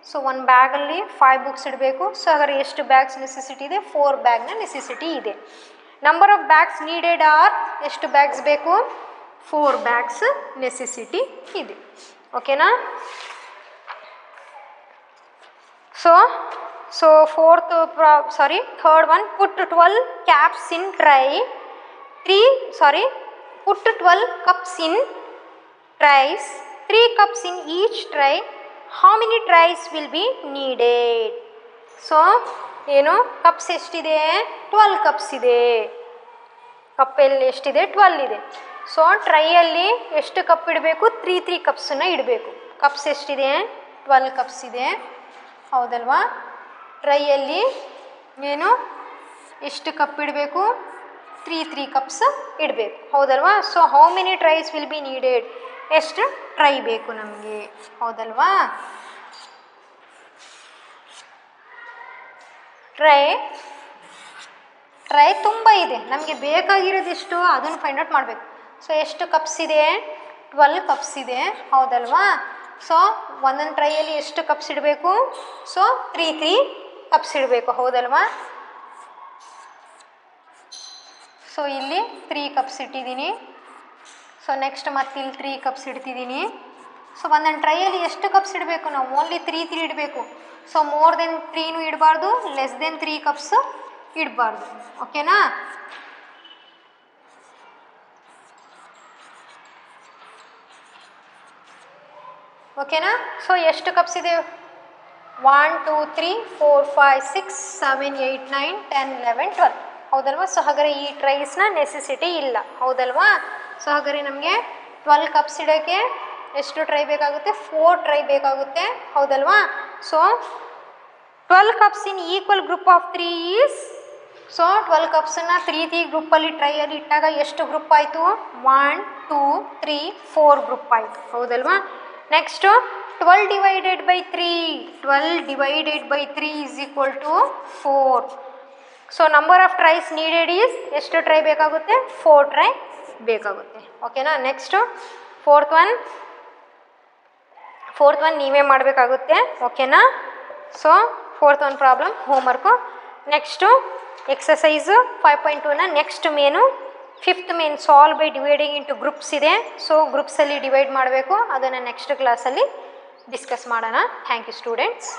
ಸೊ ಒಂದು ಬ್ಯಾಗಲ್ಲಿ 5 ಬುಕ್ಸ್ ಇಡಬೇಕು. ಸೊ ಹಾಗಾದ್ರೆ ಎಷ್ಟು ಬ್ಯಾಗ್ಸ್ ನೆಸೆಸಿಟಿ ಇದೆ 4 ಬ್ಯಾಗ್ನ ನೆಸೆಸಿಟಿ ಇದೆ. Number of bags needed are ಎಷ್ಟು ಬ್ಯಾಗ್ಸ್ ಬೇಕು 4 ಬ್ಯಾಗ್ಸ್ ನೆಸೆಸಿಟಿ ಇದೆ, ಓಕೆನಾ. So third one, put 12 cups in tray. put 12 cups in trays, 3 cups in each tray. How many trays will be needed? So ಏನು cups ಎಷ್ಟಿದೆ 12 cups ಇದೆ. ಕಪ್ಪಲ್ಲಿ ಎಷ್ಟಿದೆ 12 ಇದೆ. ಸೊ ಟ್ರೈಯಲ್ಲಿ ಎಷ್ಟು ಕಪ್ ಇಡಬೇಕು 3 ಕಪ್ಸನ್ನು ಇಡಬೇಕು. ಕಪ್ಸ್ ಎಷ್ಟಿದೆ 12 ಕಪ್ಸ್ ಇದೆ, ಹೌದಲ್ವಾ. ಟ್ರೈಯಲ್ಲಿ ಏನು ಎಷ್ಟು ಕಪ್ ಇಡಬೇಕು 3 ಕಪ್ಸ್ ಇಡಬೇಕು, ಹೌದಲ್ವಾ. So how many tries will be needed, ಎಷ್ಟು ಟ್ರೈ ಬೇಕು ನಮಗೆ, ಹೌದಲ್ವಾ. ಟ್ರೈ ತುಂಬ ಇದೆ, ನಮಗೆ ಬೇಕಾಗಿರೋದಿಷ್ಟು ಅದನ್ನು ಫೈಂಡ್ ಔಟ್ ಮಾಡಬೇಕು. ಸೊ ಎಷ್ಟು ಕಪ್ಸ್ ಇದೆ? 12 ಕಪ್ಸ್ ಇದೆ, ಹೌದಲ್ವಾ? ಸೊ ಒಂದೊಂದು ಟ್ರೈಯಲ್ಲಿ ಎಷ್ಟು ಕಪ್ಸ್ ಇಡಬೇಕು? ಸೊ 3 ಕಪ್ಸ್ ಇಡಬೇಕು, ಹೌದಲ್ವಾ? ಸೊ ಇಲ್ಲಿ 3 ಕಪ್ಸ್ ಇಟ್ಟಿದ್ದೀನಿ. ಸೊ ನೆಕ್ಸ್ಟ್ ಮತ್ತೆ ಇಲ್ಲಿ 3 ಕಪ್ಸ್ ಇಡ್ತಿದ್ದೀನಿ. ಸೊ ಒಂದೊಂದು ಟ್ರೈಯಲ್ಲಿ ಎಷ್ಟು ಕಪ್ಸ್ ಇಡಬೇಕು ನಾವು? ಓನ್ಲಿ 3 ಇಡಬೇಕು. ಸೊ ಮೋರ್ ದೆನ್ 3 ಇಡಬಾರ್ದು, ಲೆಸ್ ದೆನ್ 3 ಕಪ್ಸ್ ಇಡಬಾರ್ದು, ಓಕೆನಾ? ಓಕೆನಾ? ಸೊ ಎಷ್ಟು ಕಪ್ಸ್ ಇದೆ? 1 2 3 4 5 6 7 8 9 10 11 12, ಹೌದಲ್ವಾ? ಸೊ ಹಾಗಾದರೆ ಈ ಟ್ರೈಸ್ನ ನೆಸೆಸಿಟಿ ಇಲ್ಲ, ಹೌದಲ್ವಾ? ಸೊ ಹಾಗಾದರೆ ನಮಗೆ 12 ಕಪ್ಸ್ ಇಡೋಕ್ಕೆ ಎಷ್ಟು ಟ್ರೈ ಬೇಕಾಗುತ್ತೆ? 4 ಟ್ರೈ ಬೇಕಾಗುತ್ತೆ, ಹೌದಲ್ವಾ? So 12 cups in equal group of 3 is, so 12 ಕಪ್ಸನ್ನು 3 ಗ್ರೂಪಲ್ಲಿ ಟ್ರೈಯಲ್ಲಿ ಇಟ್ಟಾಗ ಎಷ್ಟು ಗ್ರೂಪ್ ಆಯಿತು? 1 2 3 4 ಗ್ರೂಪ್ ಆಯಿತು, ಹೌದಲ್ವಾ? Next 12 divided by 3, 12 divided by 3 is equal to 4. So number of trays needed is, ಎಷ್ಟು ಟ್ರೈ ಬೇಕಾಗುತ್ತೆ? 4 ಟ್ರೈ ಬೇಕಾಗುತ್ತೆ, ಓಕೆನಾ? ನೆಕ್ಸ್ಟು ಫೋರ್ತ್ ಒನ್ ನೀವೇ ಮಾಡಬೇಕಾಗುತ್ತೆ, ಓಕೆನಾ? So fourth one problem homework. Next exercise 5.2ನ next main, fifth main solve by dividing into groups ಇದೆ. So ಗ್ರೂಪ್ಸಲ್ಲಿ ಡಿವೈಡ್ ಮಾಡಬೇಕು, ಅದನ್ನು ನೆಕ್ಸ್ಟ್ ಕ್ಲಾಸಲ್ಲಿ ಡಿಸ್ಕಸ್ ಮಾಡೋಣ. Thank you students.